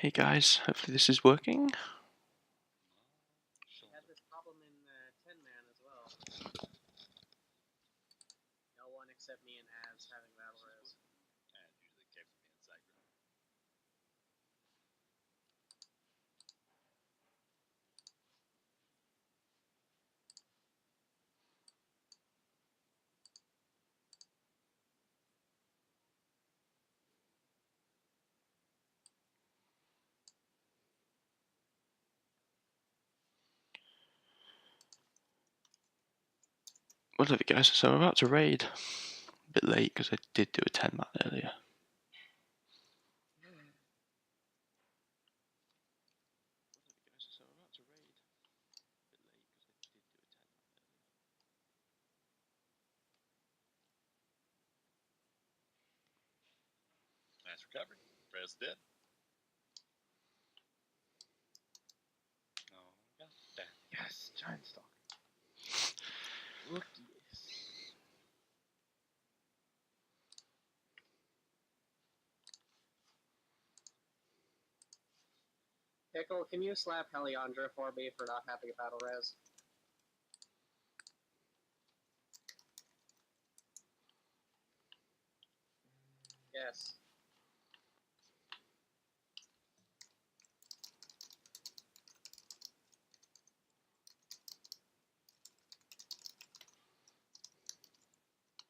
Hey guys, hopefully this is working. Had this problem in 10 man as well. No one except me and Az having battle res. And usually came from the inside group. What up, guys? So I'm about to raid. A bit late because I did do a 10 man earlier. Nice recovery. Res dead. Oh, god damn. Yes, giant stalk. Look, yes. Pickle, can you slap Heliandra for me for not having a battle res? Yes.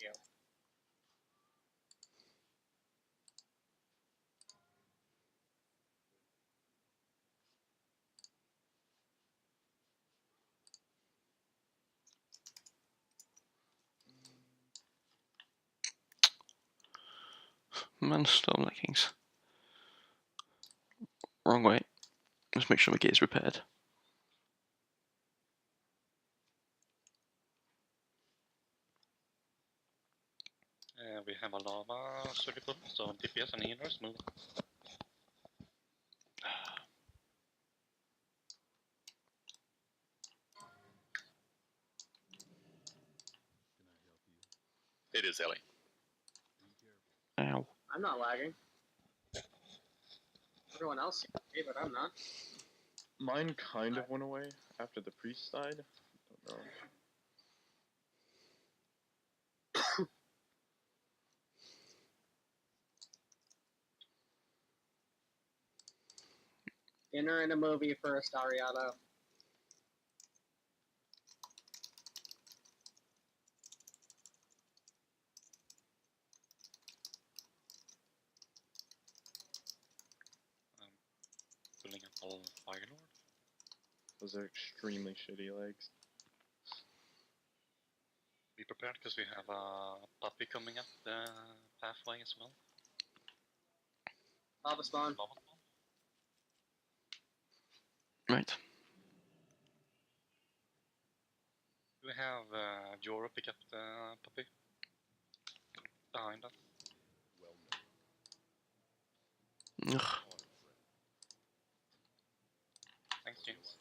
Yeah. Man, storm leggings. Wrong way. Let's make sure my gear is repaired. We have a lava circle, so DPS and healers move. It is Ellie. Ow. I'm not lagging. Everyone else seems okay, but I'm not. Mine kind of went away after the priest died. Don't know. Dinner and a movie first, Ariana. Pulling up all Fire Lord. Those are extremely shitty legs. Be prepared because we have a puppy coming up the pathway as well. Lava spawn. Lava spawn. Right. Do we have Joro pick up the puppy? Behind us. Ugh. Thanks, James.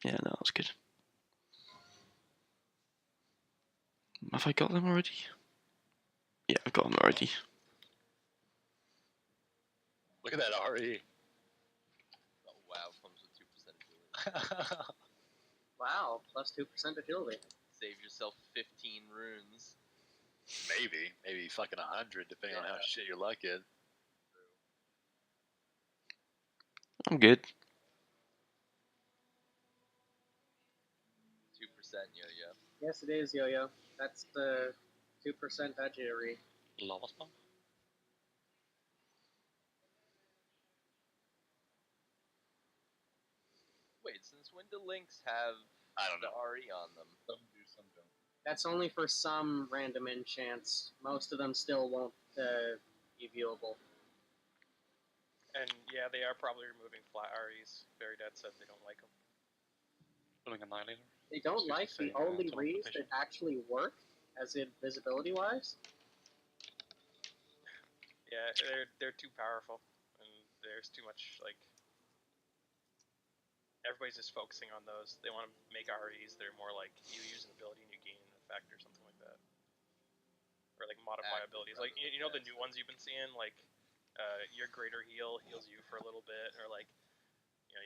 Yeah, no, that's good. Have I got them already? Yeah, I've got them already. Look at that RE. Oh wow, comes with 2% agility. Wow, plus 2% agility. Save yourself 15 runes. Maybe fucking 100 depending on how shit your luck is. I'm good. 2% yo-yo. Yes, it is, Yo-Yo. That's the 2% agility. Lava spawn? Wait, since when do links have I don't the know. RE on them? Some do, some don't. That's only for some random enchants. Most of them still won't be viewable. And yeah, they are probably removing flat REs. Very Dead said they don't like them. Pulling Annihilator. They don't like the only reads teleportation. that actually work, as in visibility-wise. Yeah, they're too powerful, and there's too much like. Everybody's just focusing on those. They want to make REs. They're more like you use an ability and you gain an effect or something like that. or like modify abilities. Like you know the new ones you've been seeing, like your greater heal heals you for a little bit, or like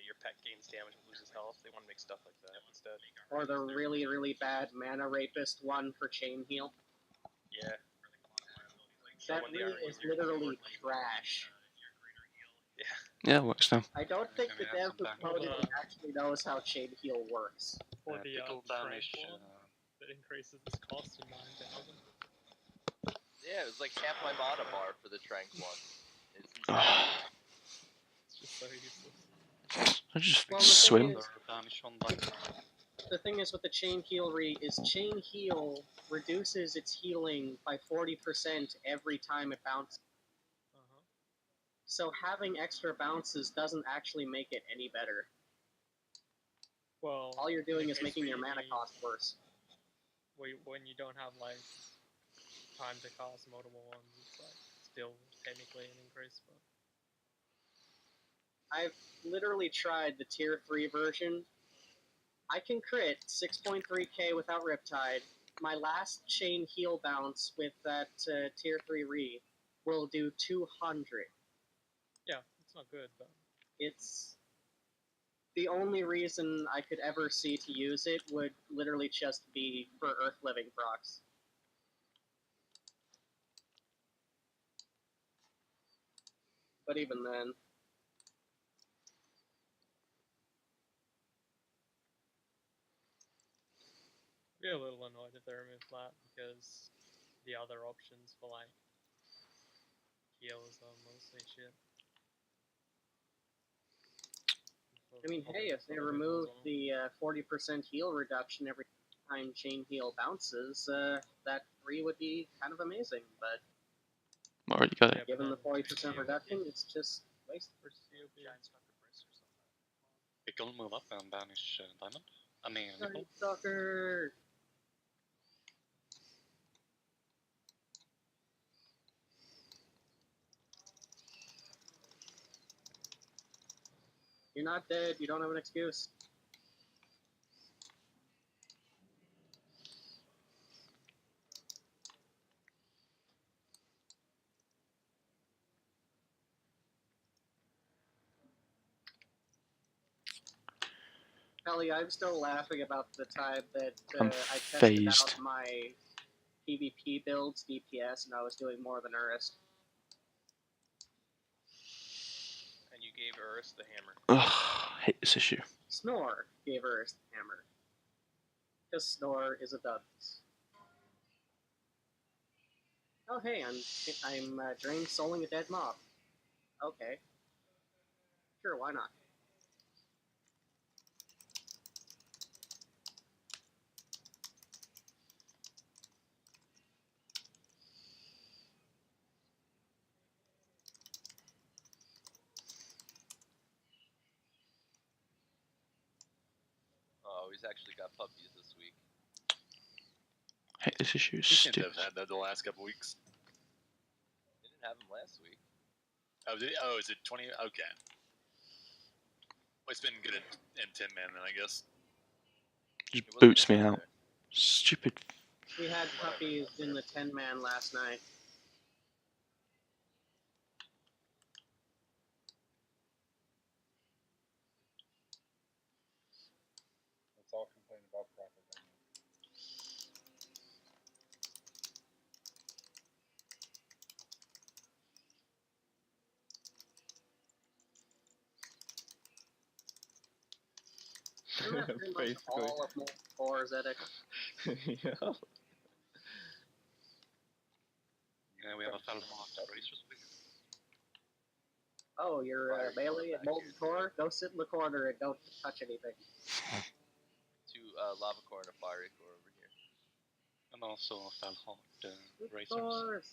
your pet gains damage and loses health. They want to make stuff like that instead. Or the really, really bad mana rapist one for chain heal. Yeah. That really is literally trash. Yeah, it works now. I don't think the Yeah, dev who some coded backup. it actually knows how chain heal works. For the pickle trank banish. one that increases its cost to 9,000. Yeah, it was like half my mana bar for the Trank one. It's It's just so useless. I just Well, the thing swim. is- Banish on diamond. The thing is with the chain heal is chain heal reduces its healing by 40% every time it bounces. Uh-huh. So having extra bounces doesn't actually make it any better. Well, All you're doing in is case making your where mana cost worse. when you don't have like time to cast multiple ones, it's like still technically an increase, but I've literally tried the tier 3 version. I can crit 6.3k without Riptide. My last chain heal bounce with that tier 3 re will do 200. yeah, it's not good, but It's the only reason I could ever see to use it would literally just be for Earth Living procs. But even then, I'd be a little annoyed if they remove that because the other options for like heals are mostly shit. I mean, hey, if they remove the 40% heal reduction every time chain heal bounces, that 3 would be kind of amazing, but Already got it. given the 40% reduction, it's just wasted. Pickle move up and banish diamond. I mean nipple. Sucker! You're not dead, you don't have an excuse. Kelly, I'm still laughing about the time that I'm I tested phased. out my PvP build's DPS and I was doing more than Urist. And you gave Urus the hammer. Ugh, I hate this issue. Snore gave Urist the hammer. Because Snore is a dunce. Oh hey, I'm drain souling a dead mob. Okay. Sure, why not? Oh, he's actually got puppies this week. I hate this issue. It's We seem to stupid. have had that the last couple weeks. They didn't have him last week. Oh, is it 20? Okay. Well, it's been good in 10 man then, I guess. Just He wasn't boots me in out. there. Stupid. We had puppies in the 10-man last night. Let's all complain about propaganda. Isn't that pretty much Basically. all of Molten Core, Zedek? Yeah. Yeah, we have a fell heart razors. Oh, you're Fire melee core at Molten back Core? Go sit in the corner and don't touch anything. Two lava core and a fiery core over here. And also a fell heart razors. Cores!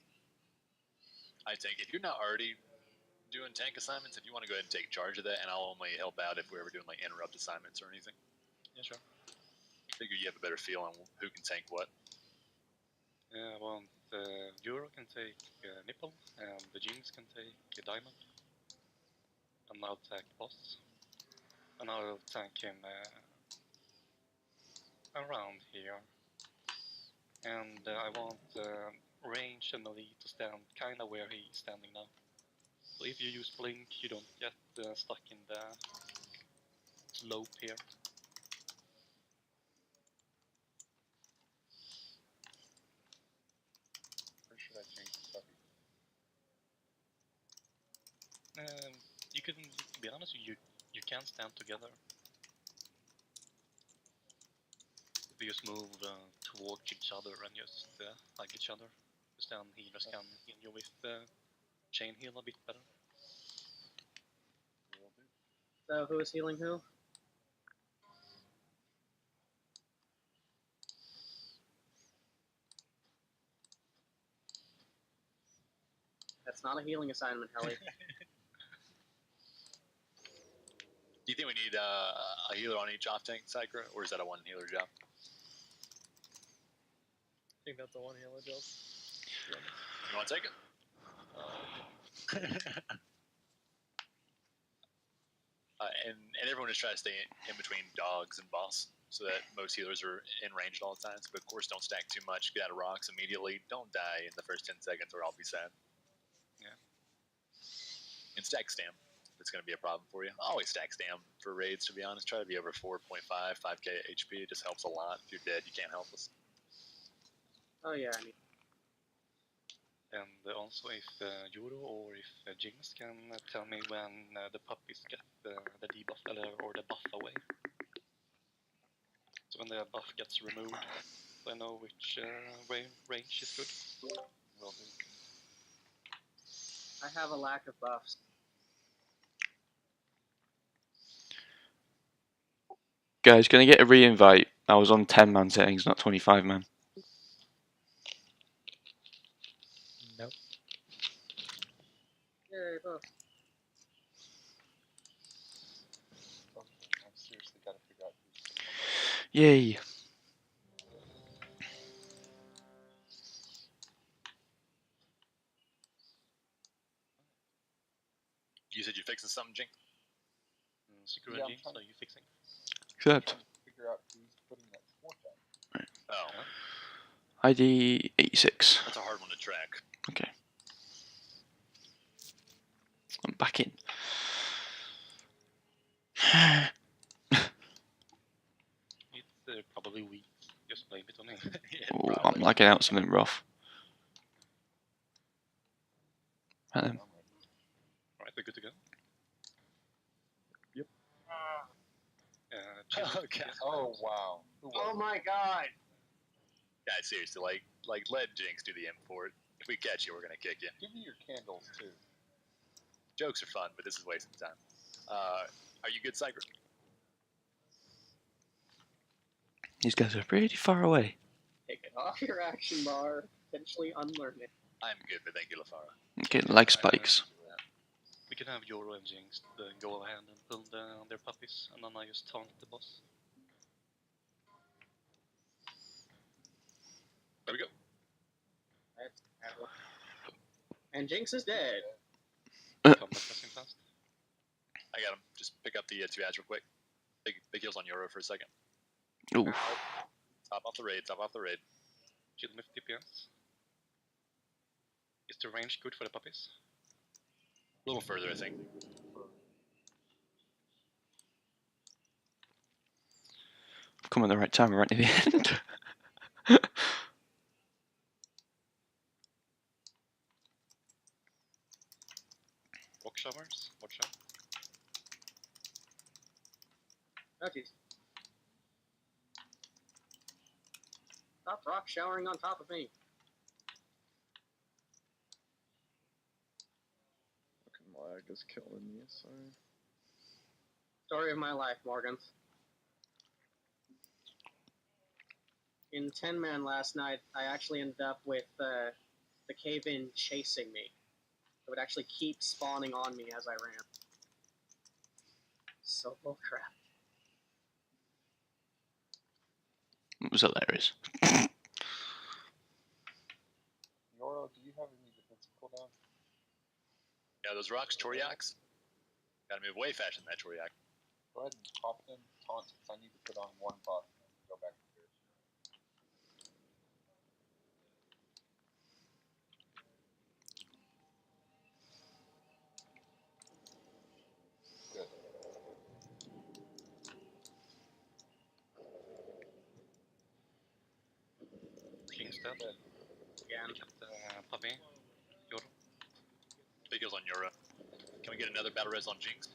I think if you're not already doing tank assignments, if you want to go ahead and take charge of that, and I'll only help out if we're ever doing like interrupt assignments or anything. Yeah, sure. Figure you have a better feel on who can tank what. Yeah, well, the Euro can take nipple, and the Jinx can take a diamond. And I'll tank boss. And I'll tank him around here. And I want range and melee to stand kind of where he's standing now. So if you use blink, you don't get stuck in the slope here. Or should I change the stuff? You can, to be honest, you can stand together. If you just move towards each other and just hug each other, just then healers can heal you with chain heal a bit better. So who is healing who? That's not a healing assignment, Helly. Do you think we need a healer on each off tank, Psyker, or is that a one healer job? I think that's a one healer job. You want to take it? And everyone just try to stay in between dogs and boss, so that most healers are in range at all times. But of course, don't stack too much. Get out of rocks immediately. Don't die in the first 10 seconds, or I'll be sad. Yeah. And stack stam. It's going to be a problem for you. Always stack stam for raids, to be honest. Try to be over 4.5, 5k HP. It just helps a lot. If you're dead, you can't help us. Oh yeah, I mean, And also if Euro or if Jinx can tell me when the puppies get the debuff or the buff away. So when the buff gets removed, so I know which range is good. Will do. I have a lack of buffs. Guys, can I get a re-invite? I was on 10-man settings, not 25-man. Nope. Yay, buff. I've seriously got to figure out who's Yay. You said you're fixing something, Jink? Secure Yeah, Jinx, I'm are you fixing? Accept. trying to figure out who's putting that torch out. Oh, ID 86. that's a hard one to track. Okay. I'm back in. It's probably weak. Just blame it on him. Yeah, Oh, I'm probably. lagging out something rough. Right then. Alright, we're good to go. Yep. Chill. Okay. Oh wow. Who was Oh it? my god! Yeah, seriously, like let Jinx do the import. If we catch you, we're gonna kick you. Give me your candles too. Jokes are fun, but this is wasting time. Are you good, Psyker? These guys are pretty far away. Take it off your action bar. Potentially unlearn it. I'm good, but thank you, LaFara. Okay, leg spikes. We can have Euro and Jinx go ahead and pull their puppies, and then I just taunt the boss. There we go. And Jinx is dead. Combat pressing fast. I got him. Just pick up the 2 ads real quick. Big heals on Euro for a second. Ooh. Top off the raid, top off the raid. Kill them with DPS. Is the range good for the puppies? A little further, I think. Come at the right time, right near the end. Rock showers, watch out. Oh jeez. Stop rock showering on top of me. Fucking lag is killing me, sorry. Story of my life, Morgan. In 10-man last night, I actually ended up with the cave-in chasing me. It would actually keep spawning on me as I ran. So bullcrap. It was hilarious. Yoro, do you have any defensive cooldown? Yeah, those rocks, Chorioks. Gotta move way faster than that Chorioc. Go ahead and pop them, taunt, because I need to put on one buff and go back to yours. dead. Again. We kept Puppy. Yoro. Big heals on Yura. Can we get another battle res on Jinx?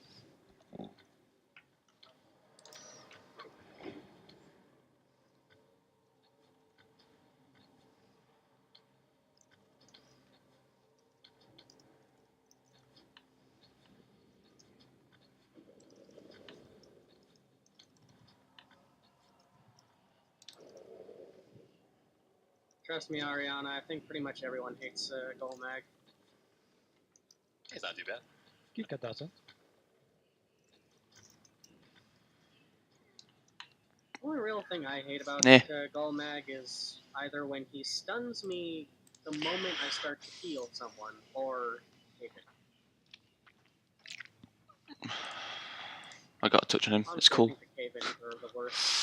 Trust me, Ariana, I think pretty much everyone hates Golmag. It's not too bad. Kika doesn't. The only real thing I hate about Nah. Golmag is either when he stuns me the moment I start to heal someone, or hate it. I got a touch on him. Honestly, It's cool. I think the Cave-In are the worst.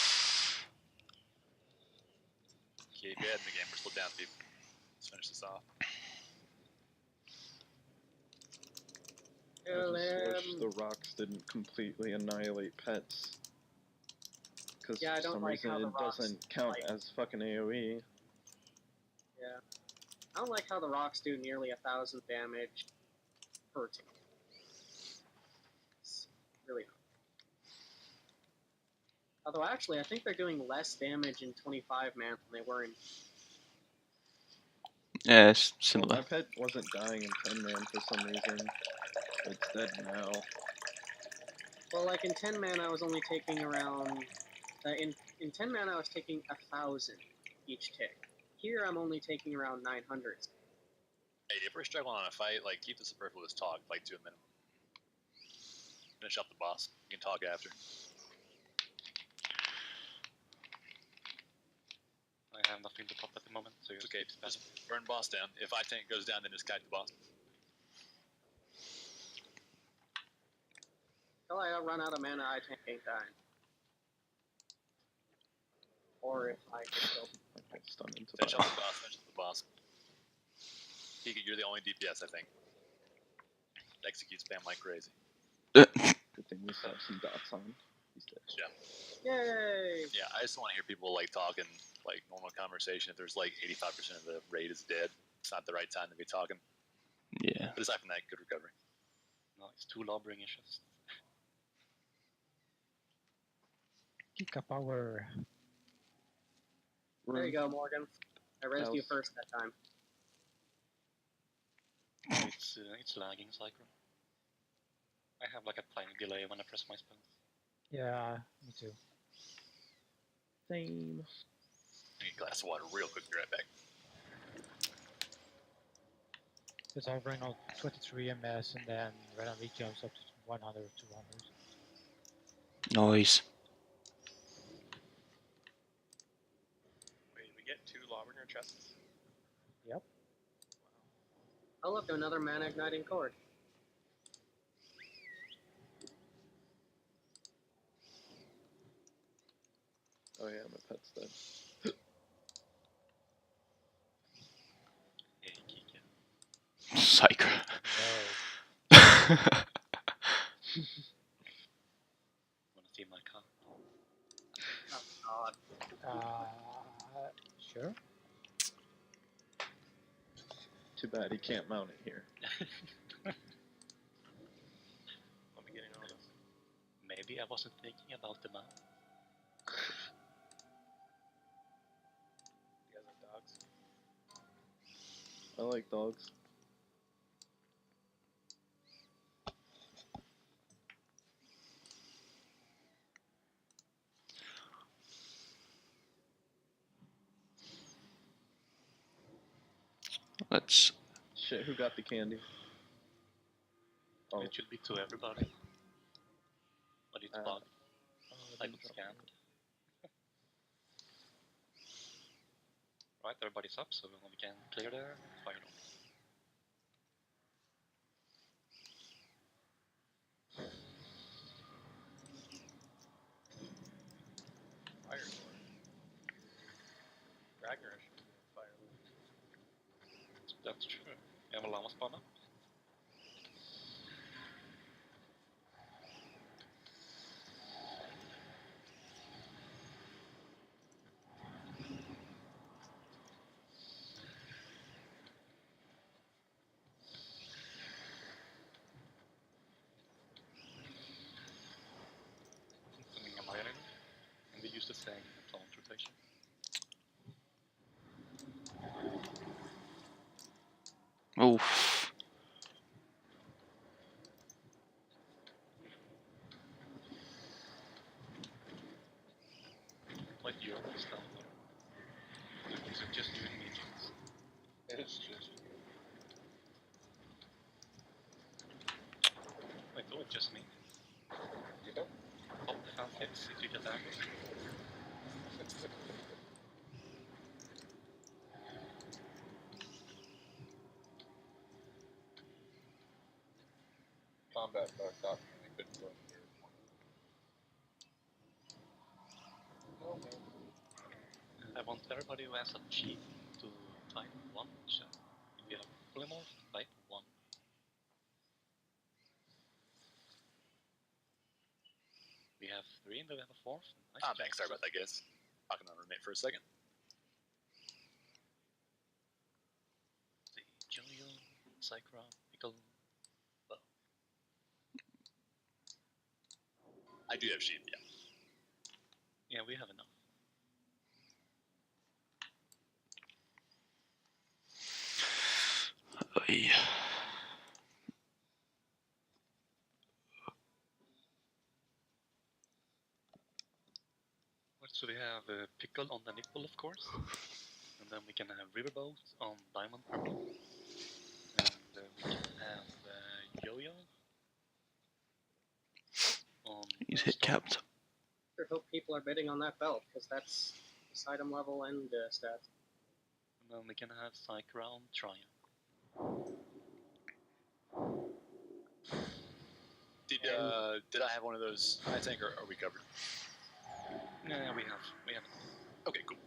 Keep ahead in the game. We're still down, people. Let's finish this off. Kill I just wish him. the rocks didn't completely annihilate pets. Because Yeah, I for don't some like reason how the it rocks, doesn't count like- as fucking AoE. Yeah. I don't like how the rocks do nearly 1,000 damage per tick. It's really not. Although actually, I think they're doing less damage in 25-man than they were in. Yeah, it's Well, similar. my pet wasn't dying in 10-man for some reason. It's dead now. Well, like in 10-man, I was only taking around. In 10-man, I was taking 1,000 each tick. Here, I'm only taking around 900. Hey, if we're struggling on a fight, like, keep the superfluous talk, like, to a minimum. Finish up the boss. You can talk after. I have nothing to pop at the moment, so you It's okay. keep spamming. Just burn boss down. If I tank goes down, then just kite the boss. Until I run out of mana, I ain't dying. Or if I get killed. I stunned into Finish that. up the boss. Finish up the boss. Kika, you're the only DPS, I think. Execute spam like crazy. Good thing we still have some dots on. He's dead. Yeah. Yay! Yeah, I just want to hear people, like, talking, like, normal conversation. If there's, like, 85% of the raid is dead, it's not the right time to be talking. Yeah. But aside from that, good recovery. Nice. 2 lobbering issues. Kika power. There you go, Morgan. I rezzed you first that time. It's lagging, Cycro. I have like a tiny delay when I press my spells. Yeah, me too. Same. Get a glass of water real quick, be right back. It's hovering on 23 MS and then randomly jumps up to 100, 200. Noise. Wait, we get 2 Lawbringer chests? Yep. Oh look, another mana igniting cord. Oh yeah, my pet's dead. Hey, Kika. Psycho. Wanna see my car? Oh god. Sure. Too bad he can't mount it here. Let me get in on this. Maybe I wasn't thinking about the mount. You guys have dogs? I like dogs. Let's. Shit, who got the candy? Oh, It should be to everybody. But it's bugged. I got scanned. Right, everybody's up, so we can clear the fire door. Fire door. Ragnaros should be a fire door. That's true. You have a llama spawn up? Oof. Like you almost down there. Is it just you and me, James? It's just Wait, oh, it's just me. you know. Pop the fan hits if you get angry. Combat fucked up and I couldn't go near it. No, man. I want everybody who has a cheat to type 1 chat. If you have polymorph, type 1. We have 3 and we have a 4th. Nice Ah, job. thanks. Sorry about that, guys. Talking on roommate for a second. The Julio, Psychra, Pickle. Well, I do have sheep, yeah. yeah, we have enough. Oi. So we have Pickle on the nipple, of course. And then we can have Riverboat on Diamond Purple. And we can have Yo-Yo on He's hit Storm. capped. I hope people are bidding on that belt, because that's this item level and stat. And then we can have Psychra on Triumph. Did I have one of those? I think, or are we covered? Yeah, we have. Okay, cool.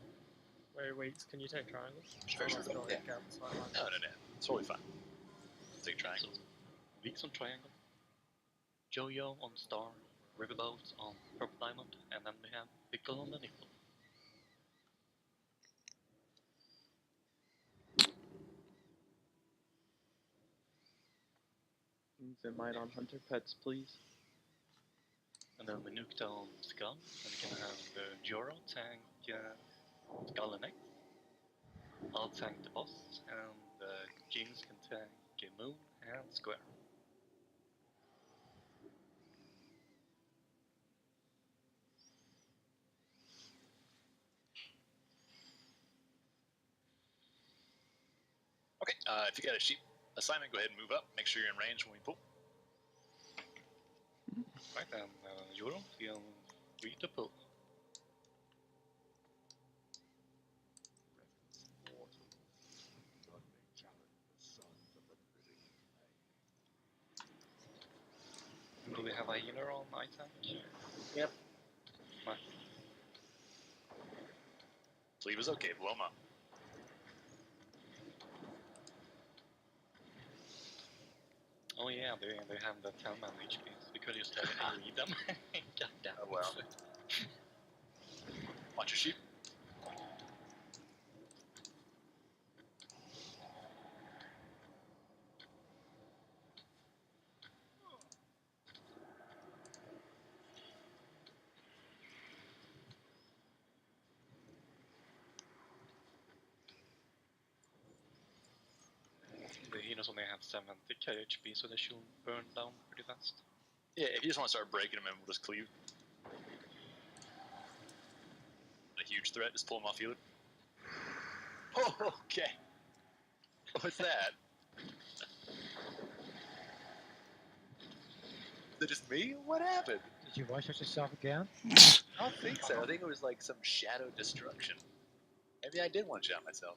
Wait, can you take triangles? Sure, sure. Still Yeah. hit cap, so I might- No, it's totally fine. Take triangles. So, Weeks on Triangle, Yo-Yo on Star, Riverboat on Purple Diamond, and then we have Pickle on the nipple. Zemite on Hunter Pets, please. And then we nuked on Skull, and we can have Joro tank Skull and Egg. I'll tank the boss, and Jinx can tank Moon and Square. Okay, if you got a sheep assignment, go ahead and move up. Make sure you're in range when we pull. Right then, Joro, feel free to pull. Do we have a healer on my tank? Yep. Right. Sleeve is okay, blow him up. Oh yeah, they have the 10-man HP, so we could just read them. God damn it. Oh well. Watch your sheep. The healers only have 70k HP, so they should burn down pretty fast. Yeah, if you just want to start breaking them in, we'll just cleave. A huge threat, just pull them off healer. Oh, okay. What's that? Is it just me? What happened? Did you watch yourself again? I don't think so. I think it was like some shadow destruction. Maybe I did one shot myself.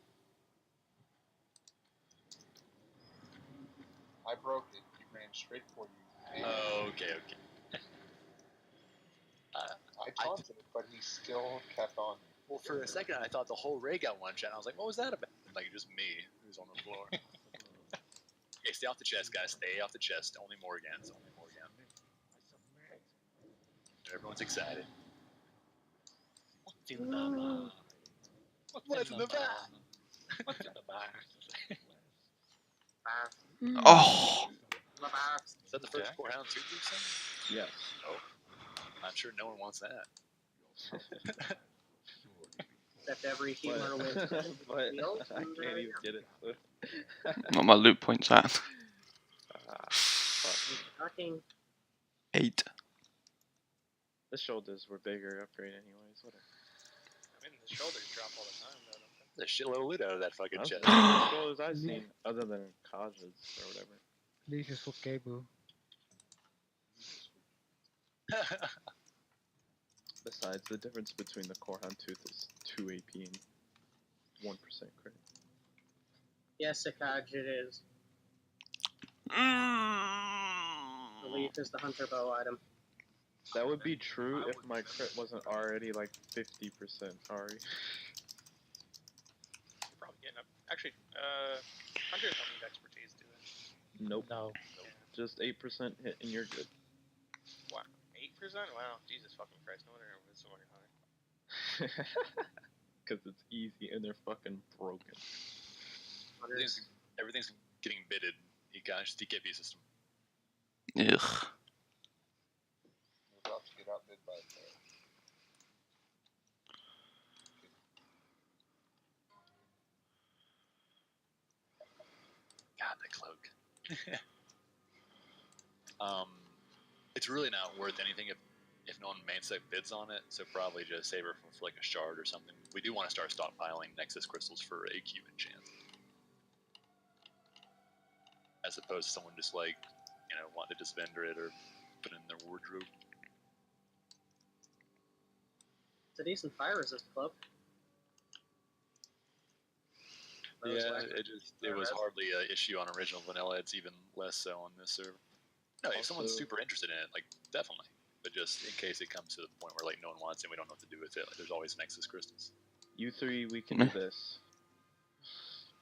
I broke it. He ran straight for you. Oh, okay. I taunted it, but he still kept on. Well, for a second, I thought the whole ray got one shot. I was like, what was that about? Like, just me who's on the floor. Okay, stay off the chest, guys. Stay off the chest. Only Morgans. Only Morgan. Everyone's excited. What's in the bar? What's in the bar? What's in the bar? Oh! Is that the first 4 round 2 thing? Yes. Oh. I'm sure no one wants that. Except every healer with but heals. I can't even get it. So. What my loot points at? Fuck. Fucking 8. The shoulders were bigger upgrade anyways. Whatever. I mean, the shoulders drop all the time, though, don't they? There's a shitload of loot out of that fucking That's chest. the shoulders I've seen other than Kaja's or whatever. Leave is for Kebu. Besides, the difference between the core hound tooth is 2 AP and 1% crit. yes, Akaj, it is. Relief is the hunter bow item. That would be true if my crit wasn't already like 50% already. You're probably getting up. Actually, hunters don't need expertise, do they? Nope. No. Just 8% hit and you're good. Wow, 8%? Wow, Jesus fucking Christ! No wonder everyone's so high. Because it's easy and they're fucking broken. Everything's getting bitted. You guys, DKP system. Ugh. We're about to get outbid by God, the cloak. It's really not worth anything if no one main sec bids on it, so probably just save her for like a shard or something. We do want to start stockpiling Nexus crystals for AQ enchant. As opposed to someone just like, you know, want to just vendor it or put it in their wardrobe. It's a decent fire resist club. Yeah, it was hardly an issue on original vanilla. It's even less so on this server. No, if someone's super interested in it, like definitely. But just in case it comes to the point where like no one wants it, and we don't know what to do with it. Like, there's always Nexus crystals. You three, we can do this.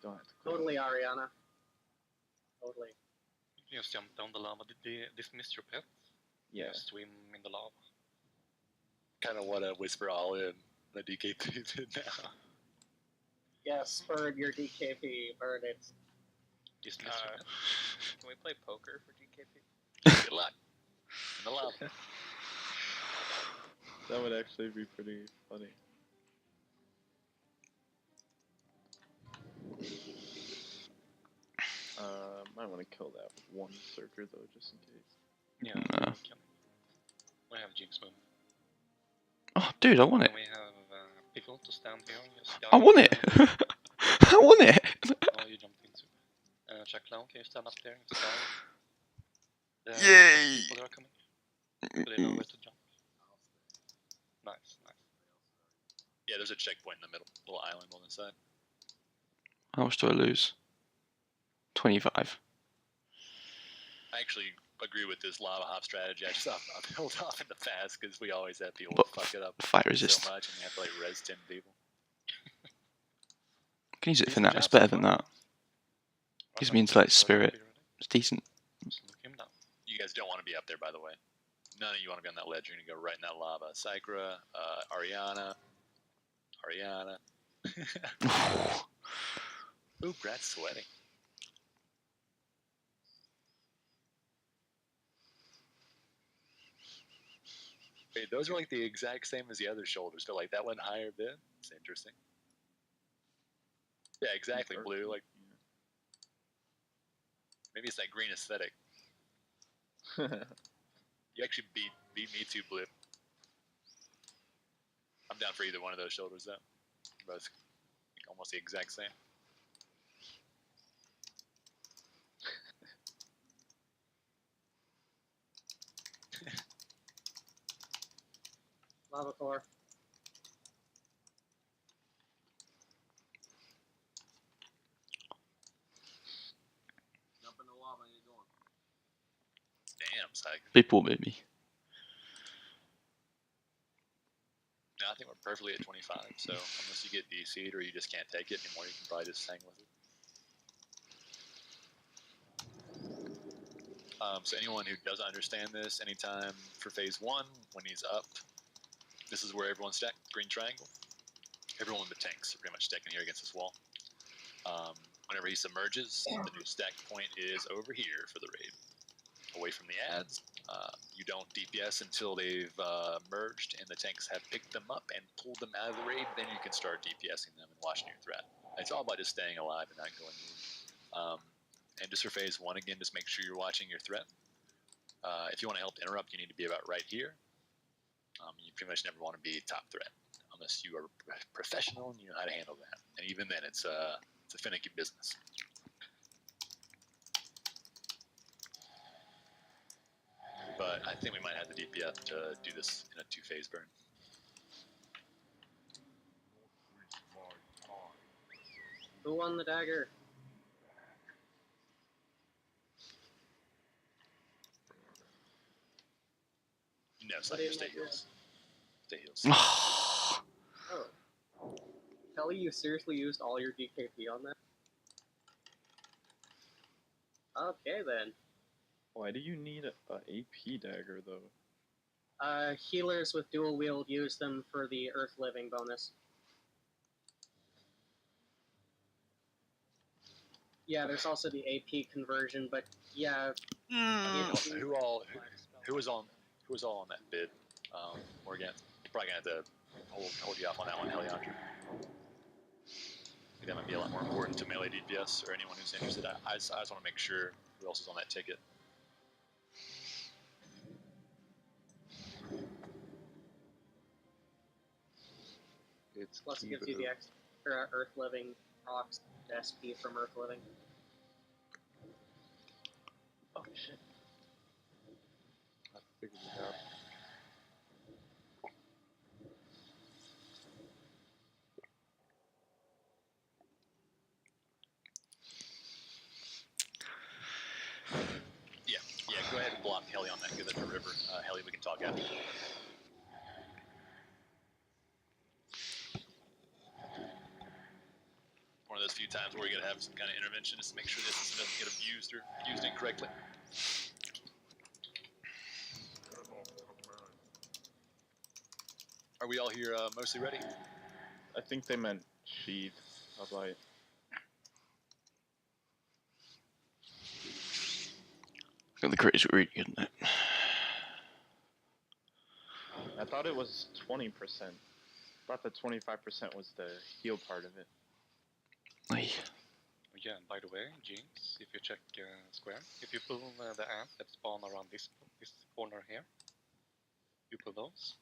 Don't have to quit. Totally, Ariana. Totally. You just jump down the lava. Did they dismiss your pet? Yeah. You swim in the lava. Kind of what a Whisper All In the DKP did now. Yes, Bird, your DKP. Bird, it's. Dismiss your pet. Can we play poker for DKP? Good luck. In the lava. That would actually be pretty funny. Might want to kill that with one Circer though, just in case. Yeah, No. we have Jinx move. Oh, dude, I want it. And we have Pickle to stand here. Just I want it. I want it. Oh, you jumped into. Jack Clown, can you stand up there and sky? Yay! People are coming. Do they know where to jump? Nice, nice. Yeah, there's a checkpoint in the middle, little island on the side. How much do I lose? 25. I actually agree with this lava hop strategy. I just I've held off in the past because we always have people But fuck it up fire resist. so much, and you have to like res 10 people. I can use it for Decent now. It's job so better than far. that. Gives me into like spirit. It's decent. Just look him down. You guys don't want to be up there, by the way. None of you want to be on that ledge. You're gonna go right in that lava. Sycra, Ariana. Ooh, Brad's sweating. Wait, those are like the exact same as the other shoulders, but like that one higher bit. It's interesting. Yeah, exactly. Blue, like maybe it's that green aesthetic. You actually beat me too, Blue. I'm down for either one of those shoulders though. Both almost the exact same. Lava core. Jump in the lava and you're going. Damn, Sycra. People made me. No, I think we're perfectly at 25, so unless you get DC'd or you just can't take it anymore, you can probably just hang with it. So anyone who doesn't understand this, anytime for phase 1, when he's up, this is where everyone's stacked, green triangle. Everyone with the tanks are pretty much stacking here against this wall. Whenever he submerges, the new stack point is over here for the raid. Away from the ads, you don't DPS until they've merged and the tanks have picked them up and pulled them out of the raid. Then you can start DPSing them and watching your threat. It's all about just staying alive and not going in. And just for phase 1, again, just make sure you're watching your threat. If you want to help interrupt, you need to be about right here. You pretty much never want to be top threat unless you are professional and you know how to handle that. And even then, it's a finicky business. But I think we might have the DPS to do this in a 2-phase burn. Who won the dagger? No, it's not your stay heals. Stay heals. Oh. Kelly, you seriously used all your DKP on that? Okay then. Why do you need a AP dagger though? Healers with dual wield use them for the Earth Living bonus. Yeah, there's also the AP conversion, but yeah. Who was all on that bid? Morgan, you're probably gonna have to hold you off on that one, Heliandra. I think that might be a lot more important to melee DPS or anyone who's interested. I just want to make sure who else is on that ticket. It's Plus it gives you the extra Earth Living procs SP from Earth Living. Oh shit. I figured it out. Yeah, go ahead and block Heli on that. Give that to River. Heli, we can talk after. One of those few times where we gotta have some kind of intervention just to make sure this doesn't get abused or used incorrectly. Are we all here mostly ready? I think they meant sheath. How about it? The crit is really good, isn't it? I thought it was 20%. I thought the 25% was the heal part of it. Aye. Yeah, and by the way, James, if you check square, if you pull the ants that spawn around this corner here, you pull those.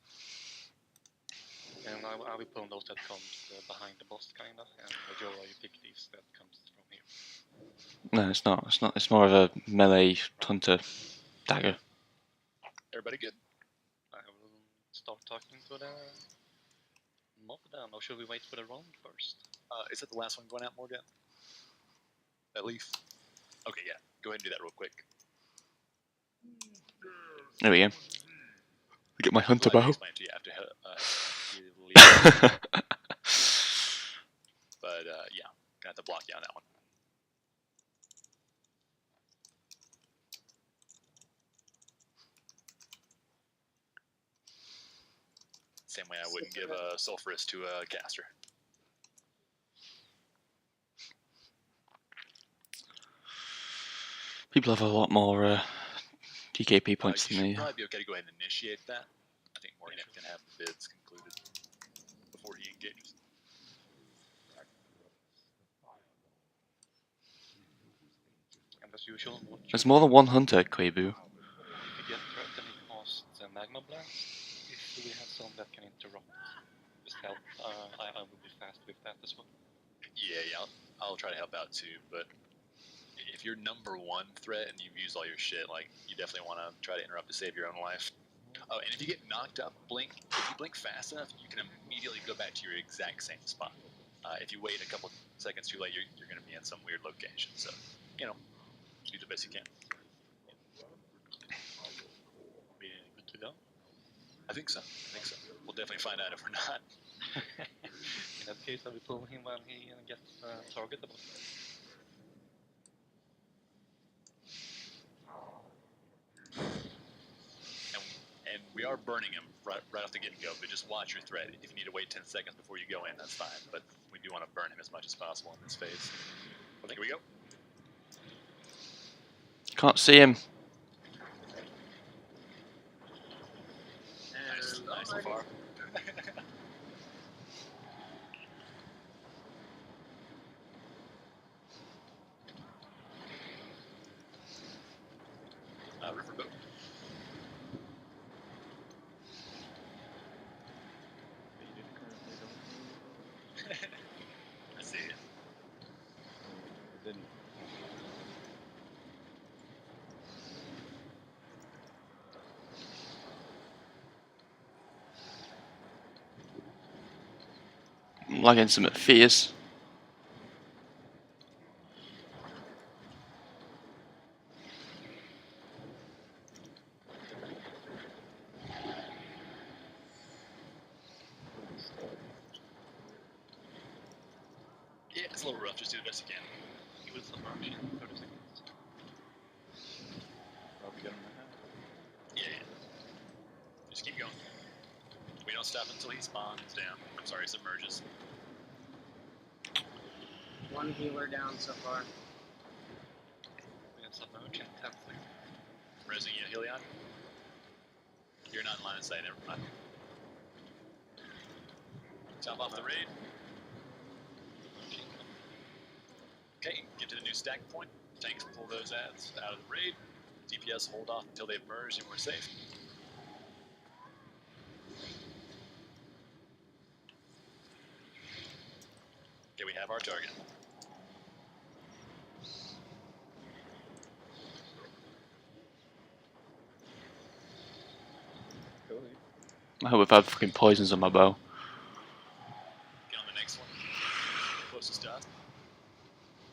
And I will pull those that comes behind the boss, kinda, and Joe, you pick these that comes from here. No, it's not. It's not. It's more of a melee hunter dagger. Everybody good? I will start talking to the mob then, or should we wait for the round first? Is that the last one going out, Morgan? At least? Okay, yeah. Go ahead and do that real quick. There we go. Get my hunter bow. Explain to you after you leave. But yeah, gonna have to block you on that one. Same way I wouldn't give a sulfurous to a caster. People have a lot more DKP points You than me. should probably be okay to go ahead and initiate that. I think Morgan can have the bids concluded before he engages. And as usual, There's more than one hunter, Quabu. if you get threat, then you cast Magma Blast. If we have some that can interrupt, just help. I will be fast with that as well. Yeah, I'll try to help out too, but if you're number one threat and you've used all your shit, like, you definitely want to try to interrupt to save your own life. Oh, and if you get knocked up, blink. If you blink fast enough, you can immediately go back to your exact same spot. If you wait a couple seconds too late, you're going to be in some weird location. So, you know, do the best you can. Be good to go. I think so. We'll definitely find out if we're not. In that case, I will pull him when he gets targetable. And we are burning him right off the get-go, but just watch your threat. If you need to wait 10 seconds before you go in, that's fine. But we do want to burn him as much as possible in this phase. Here we go. Can't see him. die so far. Riverboat. Baited currently, don't move. I see it. It didn't. I'm lagging some fierce. Yeah, it's a little rough. Just do the best you can. He will submerge in 30 seconds. Probably get him to half. Yeah. Just keep going. We don't stop until he spawns down. I'm sorry, submerges. One healer down so far. We have submerge in 10 seconds. Resing you, Helion. You're not in line of sight, never mind. Top off the raid. Okay, get to the new stack point. Tanks pull those ads out of the raid. DPS hold off until they've merged and we're safe. Okay, we have our target. Cool. I hope I've had fucking poisons on my bow. Get on the next one. Closest to us.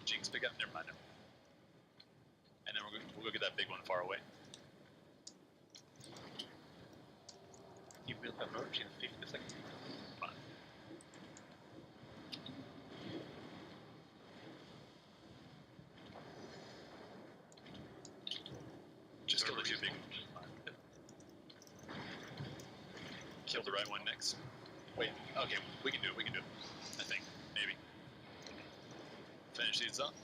Jinx, pick up. Never mind. And then we'll go get that big one far away. He will emerge in 50 seconds. Fine. Just kill the two big ones. Kill the right one next. Wait, okay, we can do it, I think, maybe. Finish these up.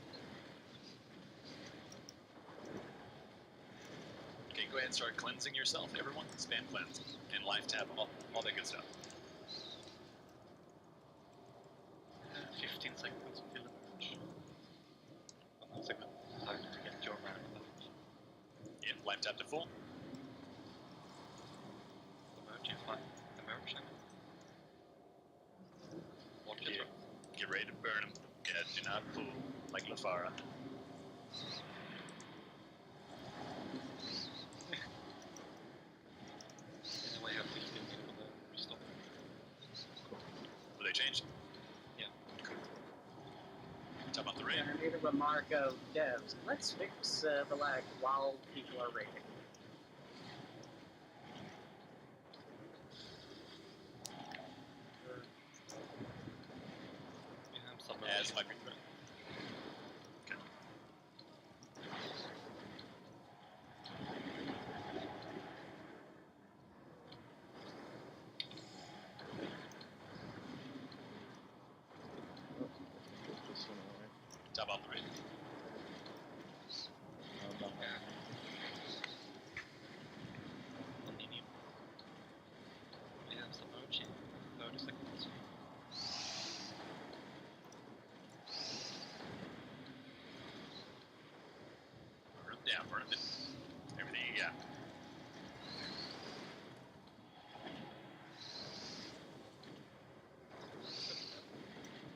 Okay, go ahead and start cleansing yourself, everyone. Spam cleanse. And life tap, all that good stuff. 15 seconds until emerge. 1 second. Time to get your man back. Yeah, life tap to full. Emerge in 5. Emerge and watch it. Yeah. Get ready to burn them. Yeah, do not pull like Lafara. Anyway, I have 15 minutes for the restore. Will they change? Yeah. Cool. Top off the raid. I made a remark of devs. Let's fix the lag while people are raiding. We have submerge. As might be good. Okay. Get this one away. Top off the raid. Continue. We have submerge in 30 seconds. Burn them down, burn them. Everything you got.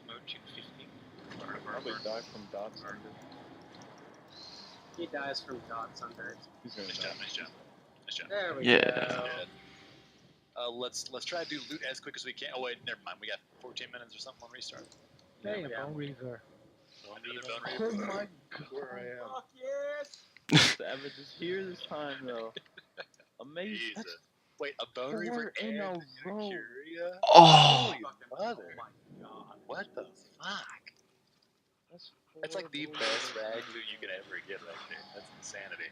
Merge in 15. Probably die from dots under. He dies from dots under it. He's gonna Nice die. job, nice job. Nice job. There we Yeah. go. Good. Let's try to do loot as quick as we can. Oh wait, never mind. We got 14 minutes or something on restart. Hey, Yeah. Bone Reaver. Another bone Oh reaver. my god, where I am. Fuck yes! Savage is here this time though. Amazing. Jesus. Wait, a bone Four reaver in a and row. Curia? Oh! Holy mother. Oh my god. What the fuck? That's like the four best bulls. rag loot you could ever get right there. That's insanity.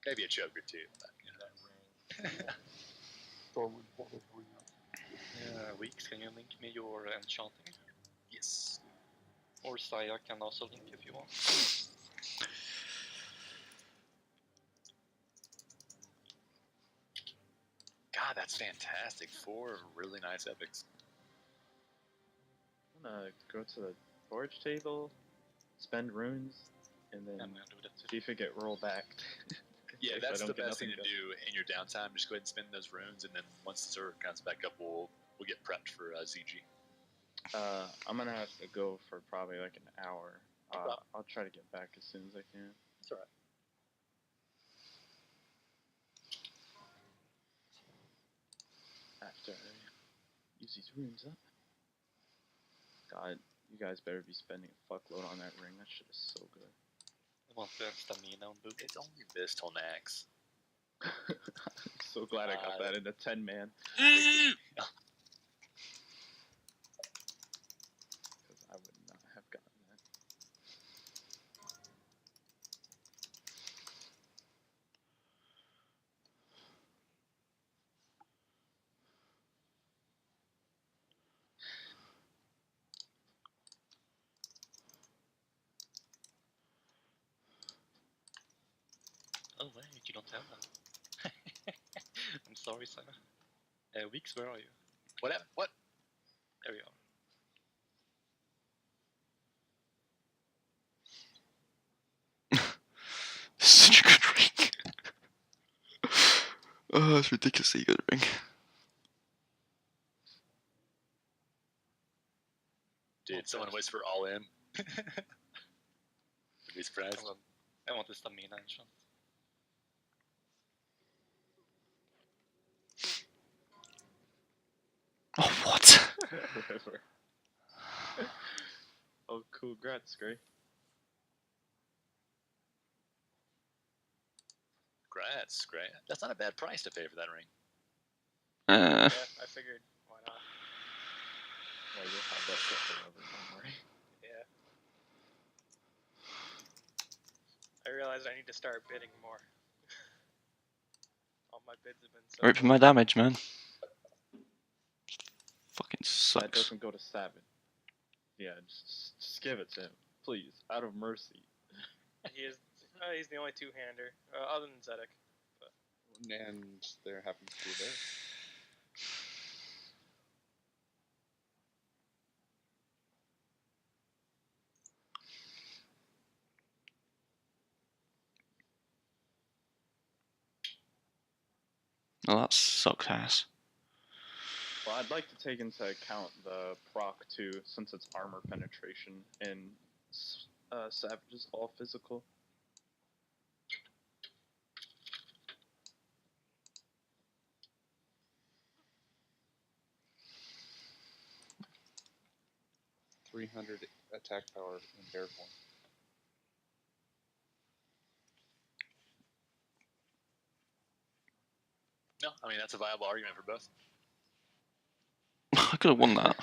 Maybe a choker too. But, you know. Weeks, can you link me your enchanting? Yes. Or Saya can also link if you want. God, that's fantastic. 4 really nice epics. I'm gonna go to the forge table, spend runes, and then I'm gonna do that too. see if it get rolled back. Yeah, If I that's don't the get best thing nothing to do in your downtime. Just go ahead and spend those runes, and then once the server comes back up, we'll get prepped for ZG. I'm gonna have to go for probably like an hour. No problem. I'll try to get back as soon as I can. That's alright. After I use these runes up. God, you guys better be spending a fuckload on that ring. That shit is so good. I want the stamina on boot. It's only this till Nax. I'm so glad I got that in a 10-man. Because I would not have gotten that. Oh wait, you don't have that. I'm sorry, sir. Weeks, where are you? What happened? What? There we are. Such a good ring. Oh, it's ridiculously good ring. Dude, someone whisper all in. Would be surprised. I want the stamina enchant. Oh, what? Whatever. Oh, congrats, Gray. Congrats, great. That's not a bad price to pay for that ring. Yeah, I figured, why not? Well, you'll have that shit forever, don't worry. Yeah. I realized I need to start bidding more. All my bids have been so Right for my damage, man. Fucking That sucks. doesn't go to Savage. Yeah, just give it to him, please, out of mercy. He's the only two-hander, other than Zedek. And there happens to be a bear. Oh, that sucks ass. Well, I'd like to take into account the proc too, since it's armor penetration and Savage is all physical. .300 attack power in bear form. No, I mean, that's a viable argument for both. I could have won that.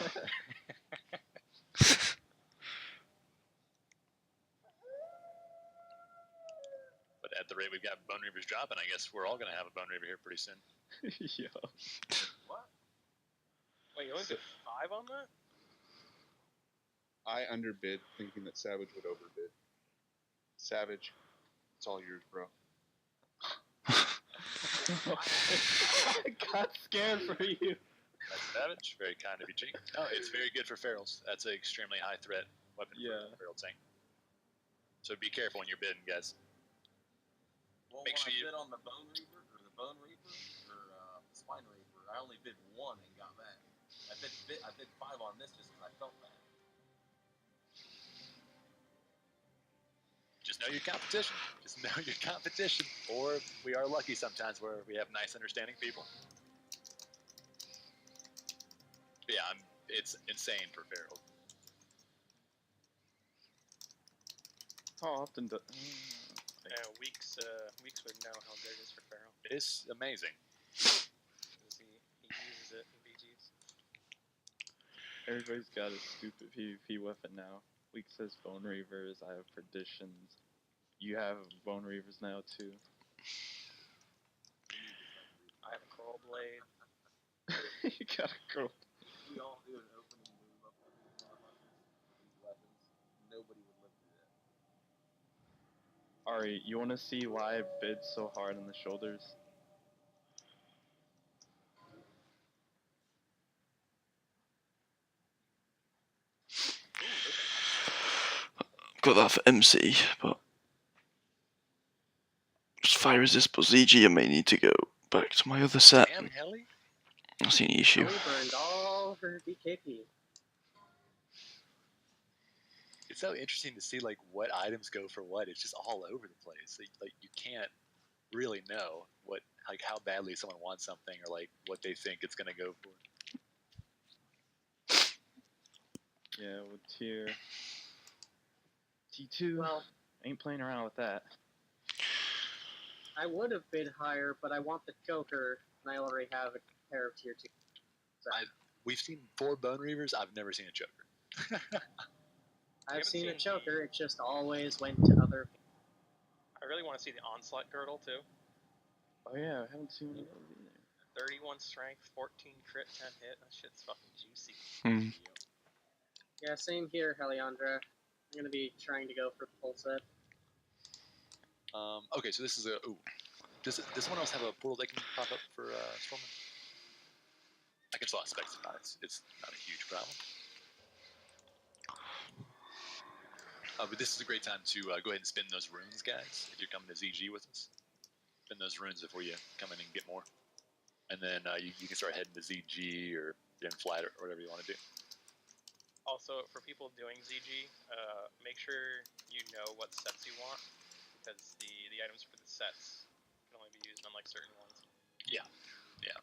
But at the rate we've got Bone Reavers dropping, I guess we're all going to have a Bone Reaver here pretty soon. Yeah. What? Wait, you only did 5 on that? I underbid, thinking that Savage would overbid. Savage, it's all yours, bro. I got scared for you. That's Savage. Very kind of you, Jake. No, it's very good for ferals. That's an extremely high threat weapon for a feral tank. So be careful when you're bidding, guys. Well, Make sure when you I bid on the Bone Reaper, or the Bone Reaper, or the Spine Reaper, I only bid 1 and got that. I bid 5 on this just because I felt bad. just know your competition. Just know your competition. Or we are lucky sometimes where we have nice, understanding people. But yeah, it's insane for feral. How often do... Weeks would know how good it is for feral. It's amazing. Because he uses it in BGs. Everybody's got a stupid PvP weapon now. Week says Bone Reavers, I have Perditions. You have Bone Reavers now too. I have a Coral Blade. You got a girl. We all do an opening move up on these weapons. Nobody would live through that. Ari, you want to see why I bid so hard on the shoulders? got that for MC, but just fire resist. But ZG, I may need to go back to my other set. Damn, Helly. I see an issue. Ellie burned all her DKP. It's so interesting to see like what items go for what. It's just all over the place. Like you can't really know what like how badly someone wants something or like what they think it's gonna go for. Yeah, with tier T2, Well, ain't playing around with that. I would have bid higher, but I want the choker, and I already have a pair of tier 2. So We've seen 4 Bone Reavers. I've never seen a choker. I've seen a seen choker, it just always went to other. I really want to see the onslaught girdle too. Oh yeah, I haven't seen one of those either. 31 strength, 14 crit, 10 hit. That shit's fucking juicy. Hmm. Yeah, same here, Heliandra. I'm gonna be trying to go for the full set. Okay, so this is a. Ooh. Does someone else have a portal they can pop up for Stormwind? I can slot specs if not. It's not a huge problem. But this is a great time to go ahead and spin those runes, guys. If you're coming to ZG with us, spin those runes before you come in and get more. And then you can start heading to ZG or in flight or whatever you want to do. Also, for people doing ZG, make sure you know what sets you want, because the items for the sets can only be used on like certain ones. Yeah, yeah.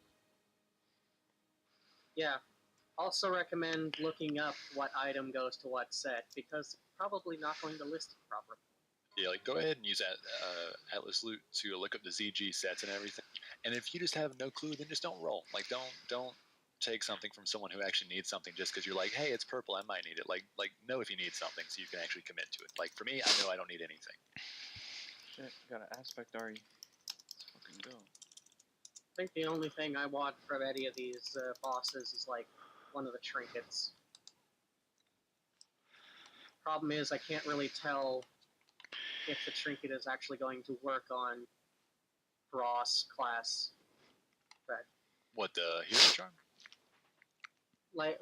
Yeah. Also recommend looking up what item goes to what set, because it's probably not going to list it properly. Yeah, like go ahead and use that Atlas Loot to look up the ZG sets and everything. And if you just have no clue, then just don't roll. Like don't take something from someone who actually needs something just because you're like, hey, it's purple, I might need it. Like know if you need something so you can actually commit to it. Like for me, I know I don't need anything. Shit, got an aspect Ari. Let's fucking go. I think the only thing I want from any of these bosses is like one of the trinkets. Problem is, I can't really tell if the trinket is actually going to work on Ross class. But What, the hero charm? like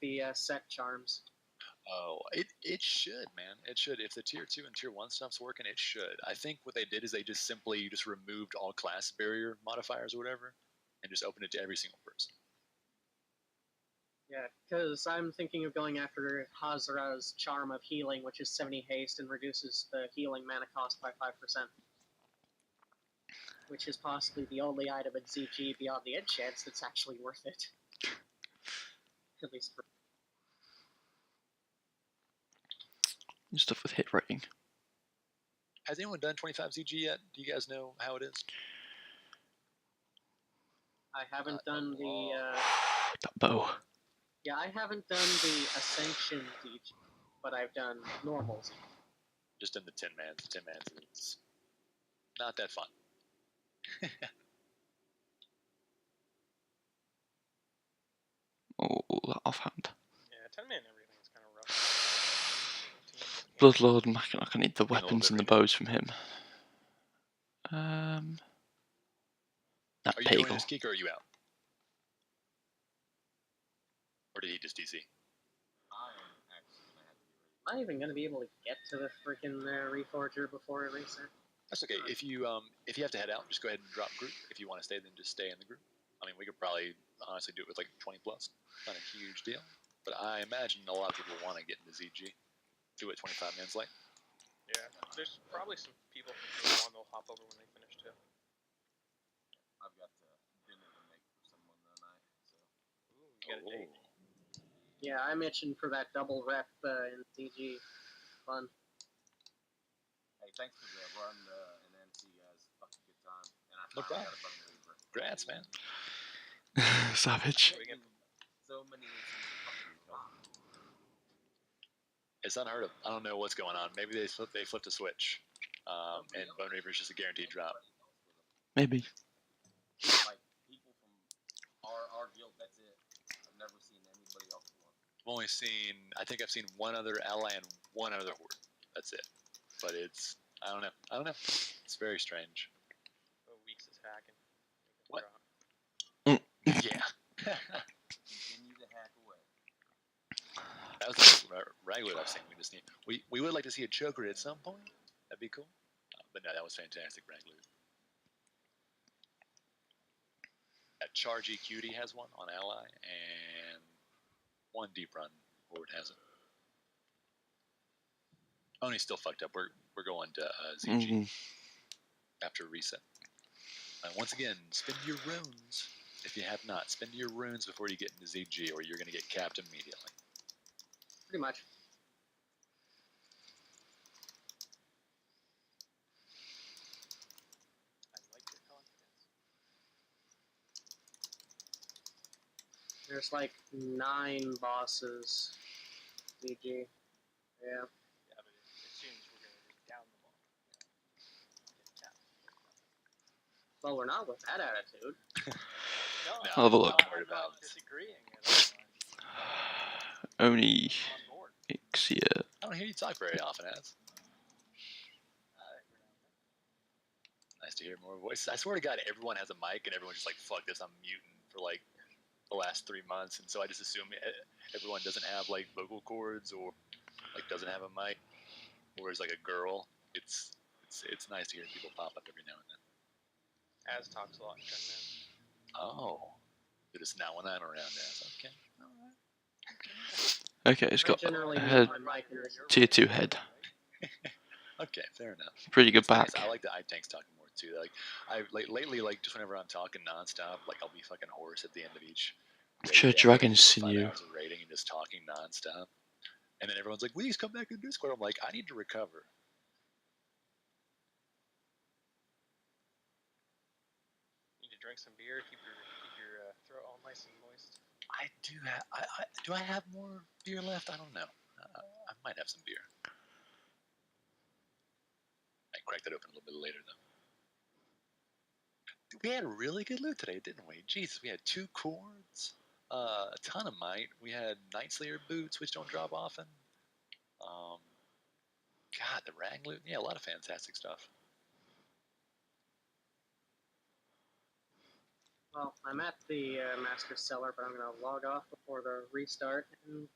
the set charms. Oh, it should, man. It should. If the tier 2 and tier 1 stuff's working, it should. I think what they did is they just simply removed all class barrier modifiers or whatever and just opened it to every single person. Yeah, because I'm thinking of going after Hazra's Charm of Healing, which is 70 haste and reduces the healing mana cost by 5%. Which is possibly the only item in ZG beyond the enchants that's actually worth it. At least for... Stuff with hit rating. Has anyone done 25 ZG yet? Do you guys know how it is? I haven't done the... That bow. Yeah, I haven't done the Ascension ZG, but I've done normal ZG. Just in the 10 mans. The 10 mans is not that fun. Oh, that offhand. Yeah, 10-man everything is kind of rough. Bloodlord, I need the weapons and the bows from him. That Are you doing Pagel. this geek or are you out? Or did he just DC? I'm not even going to be able to get to the freaking Reforger before I reset. That's okay. If you have to head out, just go ahead and drop group. If you want to stay, then just stay in the group. I mean, we could probably honestly do it with like 20 plus. Not a huge deal. But I imagine a lot of people want to get into ZG. Do it 25 minutes late. Yeah, there's probably some people from tier 1 that'll hop over when they finish too. I've got dinner to make for someone tonight, so. Ooh, you got a date. Yeah, I'm itching for that double rep in ZG. Fun. Hey, thanks for the run and MC, guys. Fucking good time. And I No finally problem. got a bone reaper. Congrats, man. Savage. So many fucking It's unheard of. I don't know what's going on. Maybe they flipped a switch. And Bone Reaper is just a guaranteed drop. Maybe. Like, people from our guild, that's it. I've never seen anybody else one. I've only seen, I think I've seen one other ally and one other horde. That's it. But it's, I don't know. It's very strange. Oh, Weeks is hacking. What? Yeah. Continue to hack away. That was Ragnaros I've seen. We would like to see a choker at some point. That'd be cool. But no, that was fantastic, Ragnaros. Chargy Cutie has one on Ally, and one deep run Horde has it. Ony's still fucked up. We're going to ZG after reset. Once again, spend your runes. If you have not, spend your runes before you get into ZG, or you're going to get capped immediately. Pretty much. I like your confidence. There's like 9 bosses. GG. Yeah. Yeah, but it seems we're gonna just down the ball. Get capped. Well, we're not with that attitude. No, I'll have a look. I'm not disagreeing at all. Onyxia. I don't hear you talk very often, Az. Nice to hear more voices. I swear to God, everyone has a mic, and everyone's just like, fuck this, I'm muting for like the last 3 months, and so I just assume everyone doesn't have like vocal cords or like doesn't have a mic, or is like a girl. It's nice to hear people pop up every now and then. Az talks a lot in Gunman. Oh, but it's not when I'm around, Az. Okay, all right. Okay, it's got generally a head, mute my mic in this. tier 2 head. Okay, fair enough. Pretty good It's nice. back. I like the iTanks talking more too. Like lately, like just whenever I'm talking nonstop, like I'll be fucking hoarse at the end of each. Church raid Dragon after 4 or 5 Sinew. hours of raiding and just talking nonstop. And then everyone's like, "Please come back to Discord." I'm like, I need to recover. Need to drink some beer, keep your throat all nice and moist. I do have. Do I have more beer left? I don't know. I might have some beer. I cracked that open a little bit later though. We had really good loot today, didn't we? Jesus, we had 2 cords, a ton of might. We had Night Slayer boots, which don't drop often. God, the rag loot. Yeah, a lot of fantastic stuff. Well, I'm at the master cellar, but I'm gonna log off before the restart. And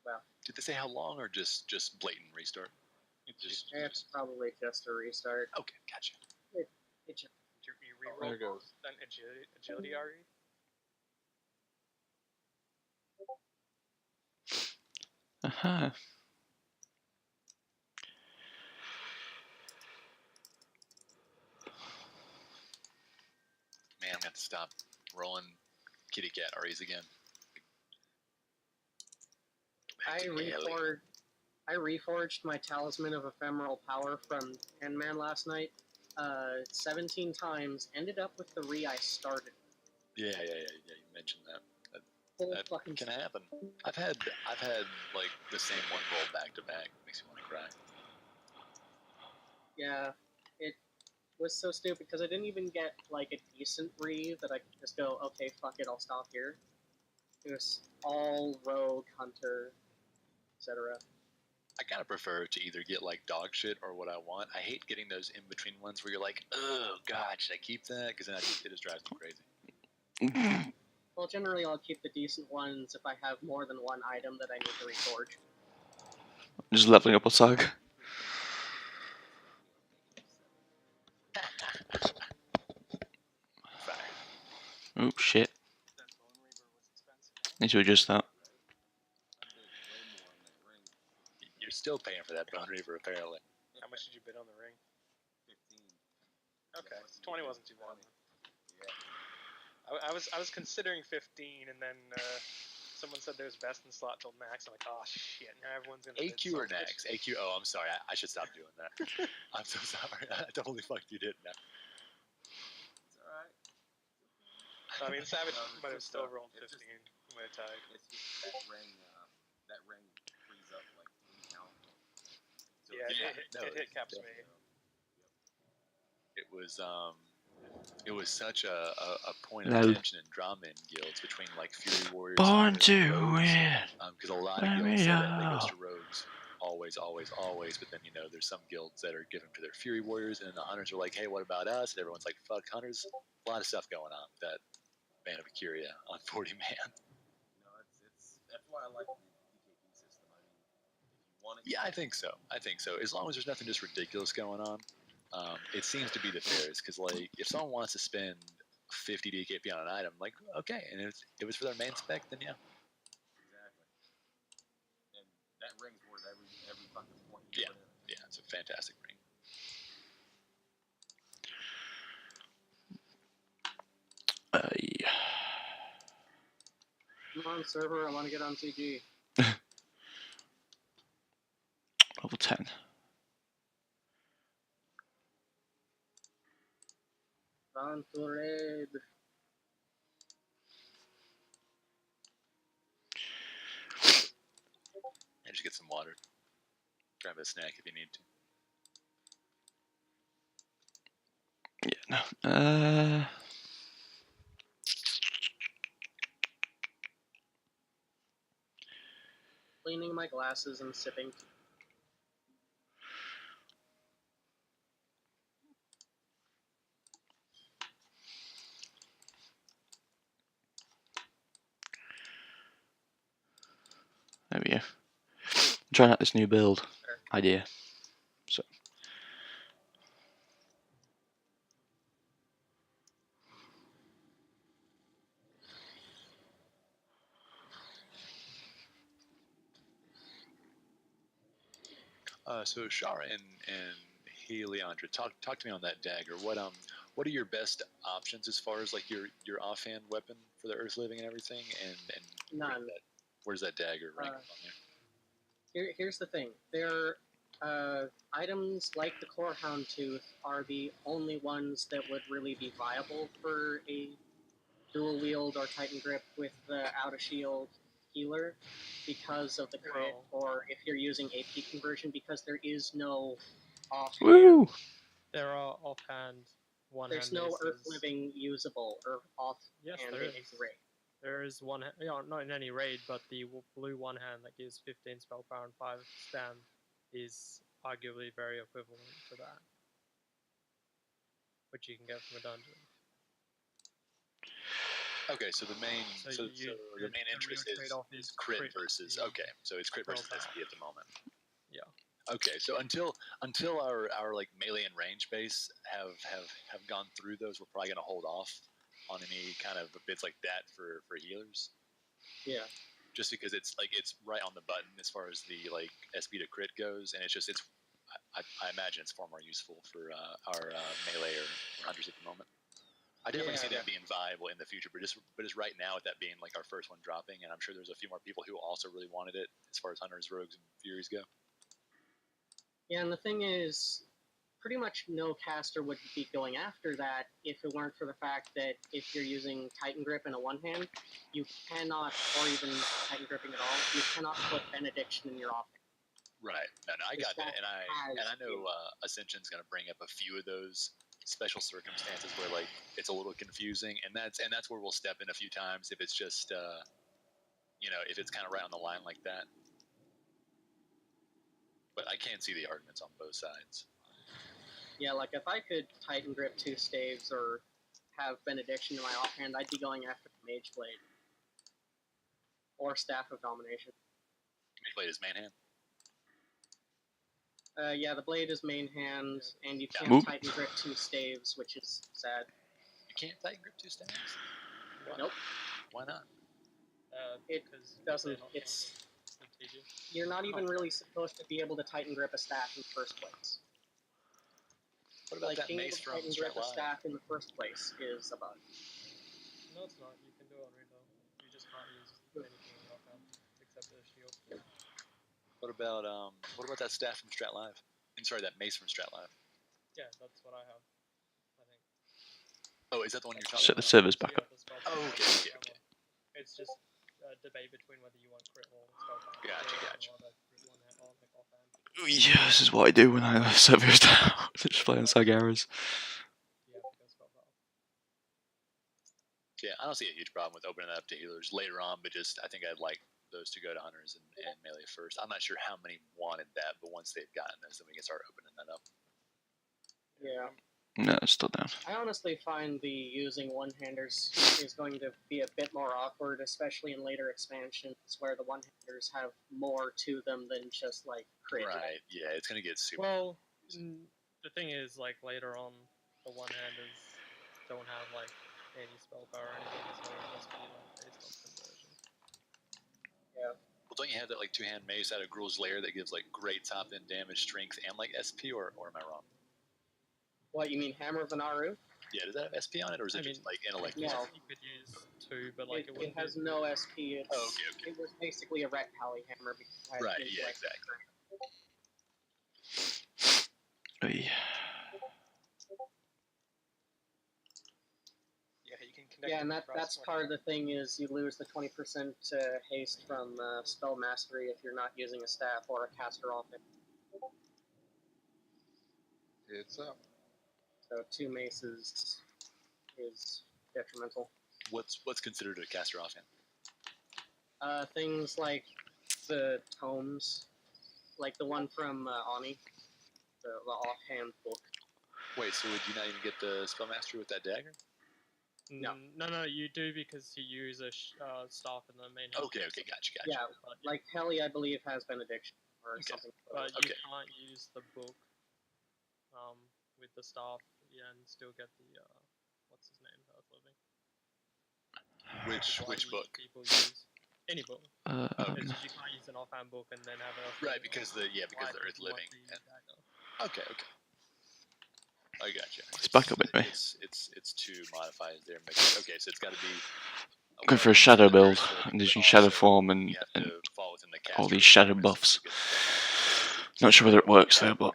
well, Did they say how long, or just blatant restart? it's probably just a restart. Okay, gotcha. It just, You reroll there goes. an agility RE? Aha. Man, I'm gonna have to stop rolling kitty cat REs again. I reforged my Talisman of Ephemeral Power from 10-man last night 17 times, ended up with the I started. Yeah, you mentioned that. Whole That fucking can happen. I've had like the same one roll back to back. Makes me want to cry. Yeah, it was so stupid because I didn't even get like a decent re that I could just go, okay, fuck it, I'll stop here. It was all rogue, hunter, etc. I kind of prefer to either get like dog shit or what I want. I hate getting those in between ones where you're like, oh god, should I keep that? Because then it just drives me crazy. Well, generally I'll keep the decent ones if I have more than one item that I need to reforge. Just leveling up a tag. Oh shit. Need to adjust that. You're still paying for that Bone Reaver apparently. How much did you bid on the ring? 15. Okay, 20 wasn't too bad. I was considering 15, and then someone said there's best in slot till max. I'm like, oh shit, now everyone's gonna bid AQ so or much. Nax? AQ. Oh, I'm sorry. I should stop doing that. I'm so sorry. I totally fucked you, didn't I? It's alright. I mean, Savage No, it's might have just, still rolled 15. it's just- He might have tied. It's just that ring frees up like 3 count points. So Yeah, it's- it hit caps me. It was such a point of Lol. tension and drama in guilds between like Fury Warriors Born and to Rogues. win. Because a lot of Let guilds me say that they know. goes to Rogues always, but then there's some guilds that are given to their Fury Warriors, and then the Hunters are like, hey, what about us? And everyone's like, fuck Hunters. A lot of stuff going on with that Band of Acuria on 40 man. That's why I like the DKP system. I mean, if one. Yeah, I think so. I think so. As long as there's nothing just ridiculous going on, it seems to be the fairest. Because like, if someone wants to spend 50 DKP on an item, like okay, and if it was for their main spec, then yeah. Exactly. And that ring's worth every fucking point you put in it. Yeah, it's a fantastic ring. Yeah. I'm on server. I want to get on CG. Level 10. On to raid. And just get some water. Grab a snack if you need to. Yeah, no. Cleaning my glasses and sipping tea. There we go. I'm trying out this new build idea. So. So Shara and Heliandra, talk to me on that dagger. What are your best options as far as like your offhand weapon for the Earth Living and everything? And None. Where's that dagger rank on there? Here's the thing. There, items like the Core Hound Tooth are the only ones that would really be viable for a dual wield or Titan grip with the out of shield healer because of the crit, or if you're using AP conversion, because there is no offhand. Woo! There are offhand, one-hand. There's no Earth Living usable or offhand Yes, in there a is. raid. There is one, not in any raid, but the blue one hand that gives 15 spell power and 5 stand is arguably very equivalent to that, which you can get from a dungeon. Okay, so the main the main interest is crit versus so it's crit versus SP at the moment. Yeah. Okay, so until our like melee and range base have gone through those, we're probably gonna hold off on any kind of bits like that for healers. Yeah. Just because it's right on the button as far as the like SP to crit goes, and I imagine it's far more useful for our melee or hunters at the moment. I definitely see that being viable in the future, but just right now with that being like our first one dropping, and I'm sure there's a few more people who also really wanted it as far as hunters, rogues, and furies go. Yeah, and the thing is, pretty much no caster would be going after that if it weren't for the fact that if you're using Titan Grip in a one-hand, you cannot, or even Titan Gripping at all, you cannot put Benediction in your offhand. Right. No, I got that, and I know Ascension's going to bring up a few of those special circumstances where like it's a little confusing, and that's where we'll step in a few times if it's just if it's kind of right on the line like that. But I can see the arguments on both sides. Yeah, like if I could Titan Grip 2 staves or have Benediction in my offhand, I'd be going after the Mage Blade. Or Staff of Domination. Mage Blade is main hand? Yeah, the blade is main hand, and you can't Titan Grip 2 staves, which is sad. You can't Titan Grip 2 staves? Nope. Why not? It doesn't. It's... You're not even really supposed to be able to Titan Grip a staff in the first place. What about that being mace able to from Titan Grip a Strat Live? staff in the first place is a bug. No, it's not. You can do it on rebuild. You just can't use anything in your offhand except the shield. What about that staff from Strat Live? I'm sorry, that mace from Strat Live. Yeah, that's what I have. I think. Oh, is that the one you're talking about? Server's back up. Oh, okay. It's just a debate between whether you want crit or spell power. Gotcha. Ooh, yeah, this is what I do when I servers down. Just play on Sagaras. Yeah, I don't see a huge problem with opening that up to healers later on, but just I think I'd like those to go to hunters and melee first. I'm not sure how many wanted that, but once they've gotten those, then we can start opening that up. Yeah. No, it's still down. I honestly find the using one-handers is going to be a bit more awkward, especially in later expansions where the one-handers have more to them than just like crit. Right, yeah, it's gonna get super. Well, the thing is, like later on, the one-handers don't have like any spell power or anything, so it'll just be like based off conversion. Yeah. Well, don't you have that like two-hand mace out of Gruul's Lair that gives like great top-end damage, strength, and like SP, or am I wrong? What, you mean Hammer of the Naru? Yeah, does that have SP on it, or is it just like intellect? No. You could use 2, but like it has no SP. It's, Oh, okay. It was basically a Ret Pally hammer because it had Right, things yeah, like exactly. Oy. Yeah, you can connect. Yeah, and across that's part of the thing is you lose the 20% haste from spell mastery if you're not using a staff or a caster off it. It's up. So 2 maces is detrimental. What's considered a caster offhand? Things like the tomes, like the one from Ani, the offhand book. Wait, so would you not even get the spell mastery with that dagger? No. No, you do because you use a staff in the main. Okay, gotcha. Yeah, like Heli, I believe, has benediction or something. But you can't use the book with the staff, and still get the what's his name? Earth Living. Which book? People use any book. Okay. It's just you can't use an offhand book and then have Earth Right, Living. because the Earth Living. Okay. I gotcha. It's back up with me. It's 2 modifiers there. Okay, so it's got to be. Go for a shadow build. I'm using shadow form and all these shadow buffs. Not sure whether it works though, but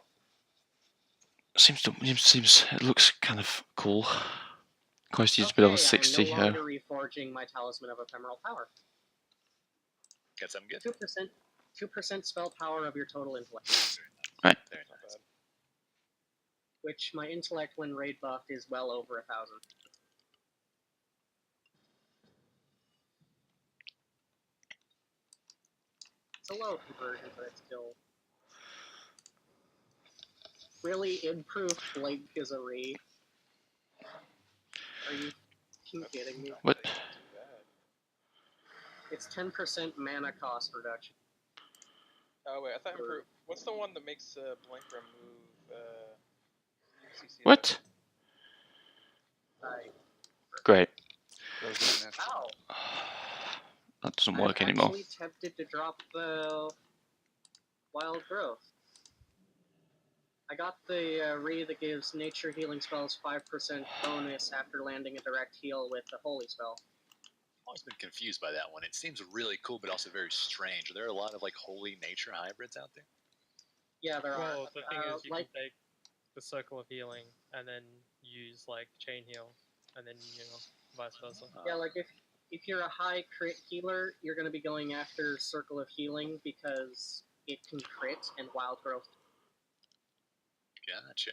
seems it looks kind of cool. Cost you to be level 60. I'm no longer reforging my Talisman of Ephemeral Power. Got something good. 2% spell power of your total intellect. Right. Very nice. Which my intellect, when raid buffed, is well over 1,000. It's a low conversion, but it's still really improved Blink as a re. Are you kidding me? What? It's 10% mana cost reduction. Oh wait, I thought improve. What's the one that makes Blink remove UCC? What? Great. Ow! That doesn't work I'm anymore. actually tempted to drop the Wild Growth. I got the re that gives nature healing spells 5% bonus after landing a direct heal with the holy spell. I've always been confused by that one. It seems really cool, but also very strange. Are there a lot of like holy nature hybrids out there? Yeah, there are. Well, the thing is, you like, can take the Circle of Healing and then use like Chain Heal, and then vice versa. yeah, like if you're a high crit healer, you're going to be going after Circle of Healing because it can crit and Wild Growth. Gotcha.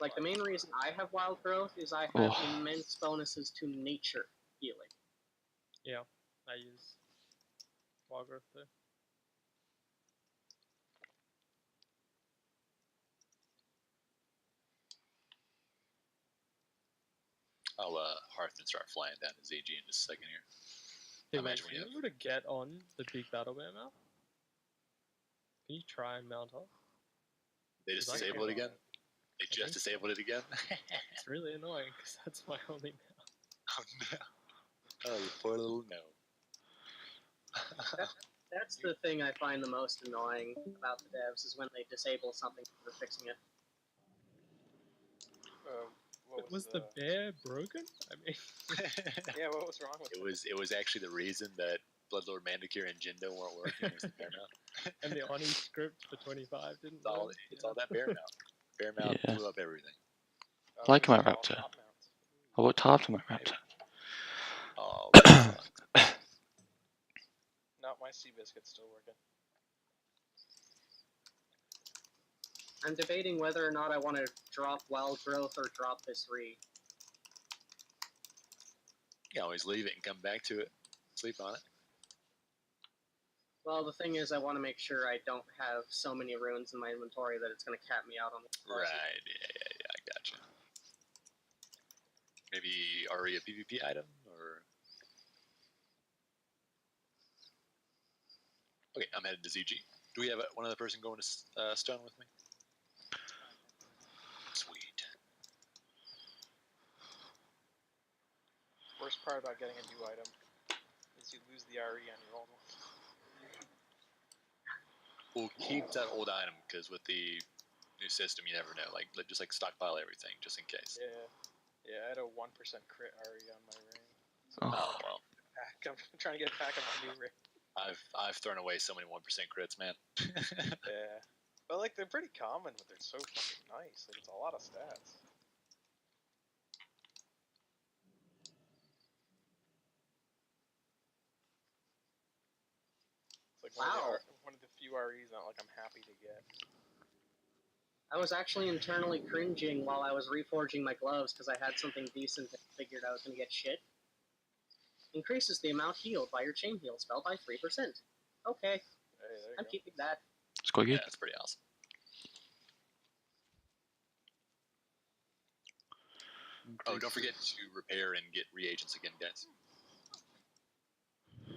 Like the main reason I have Wild Growth is I have immense bonuses to nature healing. Yeah, I use Wild Growth too. I'll Hearth and start flying down to ZG in just a second here. Hey, I imagine wait, can you able to get on the big battle bear mount? Can you try and mount up? They just disabled it again? They just disabled it again? It's really annoying because that's my only mount. Oh no. Oh, you poor little gnome. That's the thing I find the most annoying about the devs is when they disable something for fixing it. What was the bear broken? I mean, yeah, what was wrong with it? It was actually the reason that Bloodlord Mandacure and Jindo weren't working. Was the bear mount. And the Oni script for 25 didn't. It's all that bear mount. Bear mount blew up everything. I like my raptor. I worked hard for my raptor. Oh. Not my Seabiscuit's still working. I'm debating whether or not I want to drop Wild Growth or drop this re. You can always leave it and come back to it. Sleep on it. Well, the thing is, I want to make sure I don't have so many runes in my inventory that it's going to cap me out on the Right, yeah, I gotcha. Maybe RE a PvP item, or okay, I'm headed to ZG. Do we have one other person going to Stone with me? Sweet. Worst part about getting a new item is you lose the RE on your old one. We'll keep that old item because with the new system, you never know. Like just like stockpile everything just in case. Yeah, I had a 1% crit RE on my ring. So Oh. Well. I'm trying to get back on my new ring. I've thrown away so many 1% crits, man. Yeah, but like they're pretty common, but they're so fucking nice. Like it's a lot of stats. It's like one of the few REs not like I'm happy to get. I was actually internally cringing while I was reforging my gloves because I had something decent that figured I was going to get shit. Increases the amount healed by your chain heal spell by 3%. Okay, Hey, I'm keeping that. It's quite good. Yeah, that's pretty awesome. Oh, don't forget to repair and get reagents again, guys.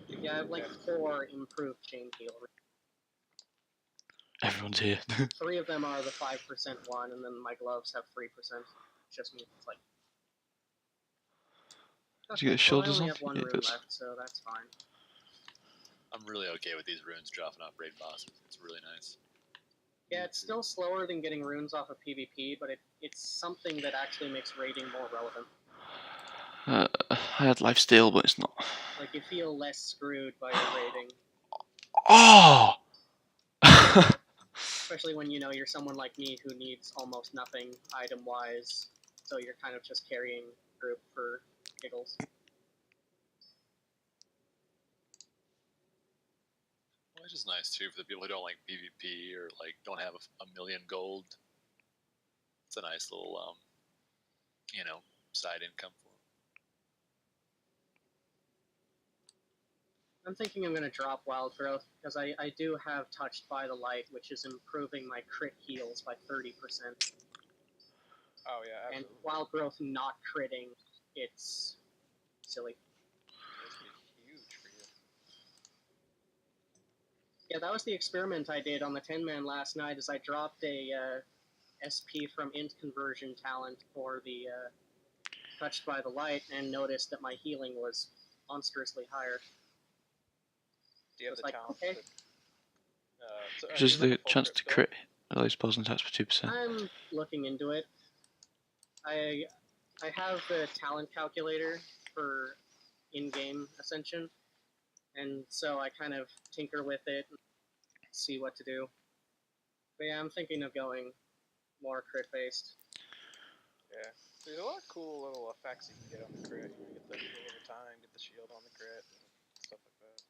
Yeah, I have like 4 improved chain heal. Everyone's here. 3 of them are the 5% one, and then my gloves have 3%. Just means it's like. Did you get Okay, shoulders I only on? have 1 Yeah, rune those. left, so that's fine. I'm really okay with these runes dropping off raid bosses. It's really nice. Yeah, it's still slower than getting runes off of PvP, but it's something that actually makes raiding more relevant. I had lifesteal, but it's not. Like, you feel less screwed by your raiding. Oh! Especially when, you know, you're someone like me who needs almost nothing item-wise, so you're kind of just carrying group for giggles. Which is nice too for the people who don't like PvP or like don't have a million gold. It's a nice little you know, side income for them. I'm thinking I'm going to drop Wild Growth, because I do have Touched by the Light, which is improving my crit heals by 30%. Oh yeah, absolutely. And Wild Growth not critting, it's silly. It's gonna be huge for you. Yeah, that was the experiment I did on the 10-man last night, is I dropped a SP from int conversion talent for the Touched by the Light, and noticed that my healing was monstrously higher. Do you have It's the like, talent? okay. Just the chance to crit those balls and attacks for 2%. I'm looking into it. I have the talent calculator for in-game Ascension, and so I kind of tinker with it and see what to do. But yeah, I'm thinking of going more crit-based. Yeah, there's a lot of cool little effects you can get on the crit. You get the heal over time, get the shield on the crit, and stuff like that.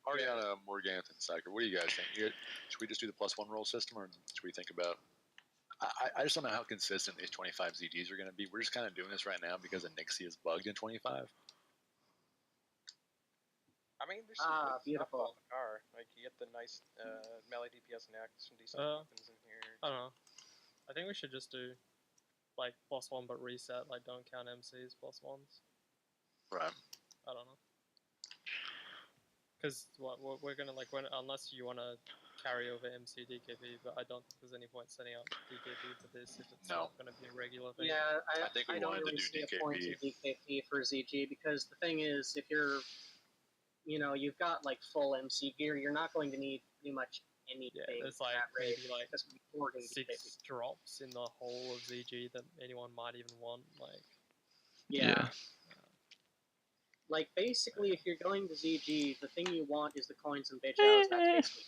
Ariana, Morganth, and Psyker, what do you guys think? Should we just do the +1 roll system, or should we think about... I just don't know how consistent these 25 ZDs are going to be. We're just kind of doing this right now because Onyxia is bugged in 25. I mean, there's some good beautiful. stuff on the car. Like, you get the nice melee DPS next, some decent weapons in here. I don't know. I think we should just do like +1 but reset, like don't count MCs +1s. Right. I don't know. Because what we're gonna like unless you wanna carry over MC DKP, but I don't think there's any point setting up DKP for this if it's not gonna be a regular thing. Yeah, I think we don't wanted to really do see a point in DKP for ZG, because the thing is, if you're, you know, you've got like full MC gear, you're not going to need pretty much anything. Yeah, there's like maybe like before 6 drops in the whole of ZG that anyone might even want. Like, yeah. Like, basically, if you're going to ZG, the thing you want is the coins and bitch outs. That's basically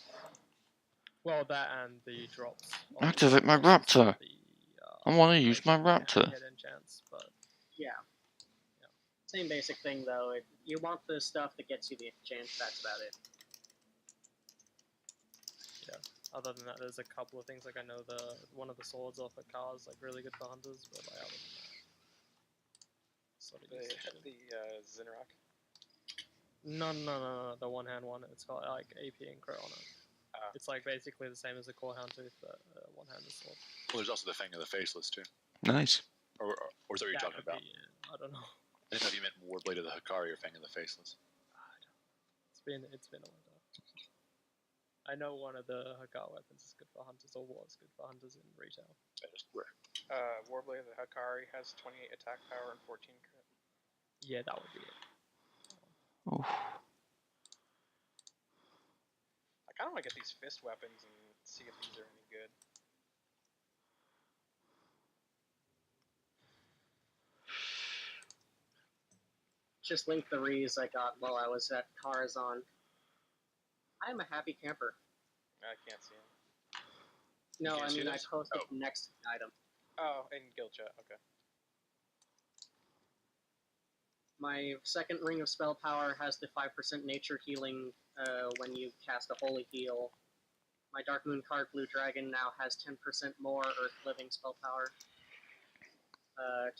well, that and the drops. Activate my raptor. I want to use my raptor. Chance, but yeah. Same basic thing, though. You want the stuff that gets you the enchant. That's about it. Yeah. Other than that, there's a couple of things. Like, I know one of the swords off the car is like really good for hunters, but like other than that, The Zinrock. No, the one-hand one. It's got like AP and crit on it. It's like basically the same as the core houndtooth, but one-handed sword. Well, there's also the Fang of the Faceless too. Nice. Or is that what you're talking about? I don't know. I didn't know if you meant Warblade of the Hikari or Fang of the Faceless. It's been a while. I know one of the Hakar weapons is good for hunters, or was good for hunters in retail. That is correct. Warblade of the Hikari has 28 attack power and 14 crit. Yeah, that would be it. Oh. I kind of want to get these fist weapons and see if these are any good. Just link the rees I got while I was at Karazhan. I'm a happy camper. I can't see them. No, can't I see mean I those? posted Oh. the next item. Oh, in guild chat. Okay. My second ring of spell power has the 5% nature healing when you cast a holy heal. My Dark Moon card, Blue Dragon, now has 10% more Earth Living spell power.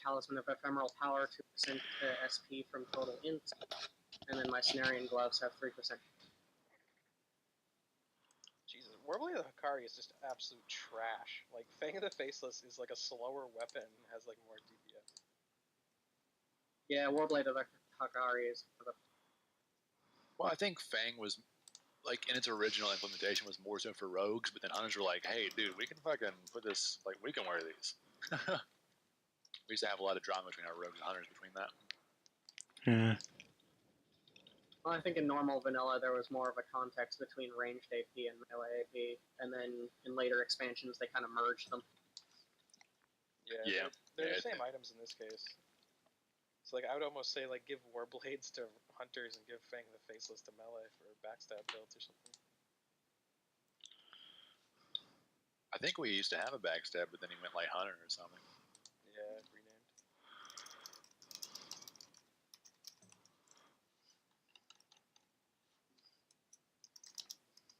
Talisman of Ephemeral Power, 2% SP from total int. And then my Cenarian Gloves have 3%. Jesus, Warblade of the Hikari is just absolute trash. Like, Fang of the Faceless is like a slower weapon, has like more DPS. Yeah, Warblade of the Hikari is for the... Well, I think Fang was, like, in its original implementation was more so for rogues, but then hunters were like, hey, dude, we can fucking put this, like, we can wear these. We used to have a lot of drama between our rogues and hunters between that. Yeah. Well, I think in normal vanilla there was more of a context between ranged AP and melee AP, and then in later expansions they kind of merged them. Yeah, they're the same items in this case. So like I would almost say like give Warblades to hunters and give Fang the Faceless to melee for backstab builds or something. I think we used to have a backstab, but then he went like hunter or something. Yeah, renamed.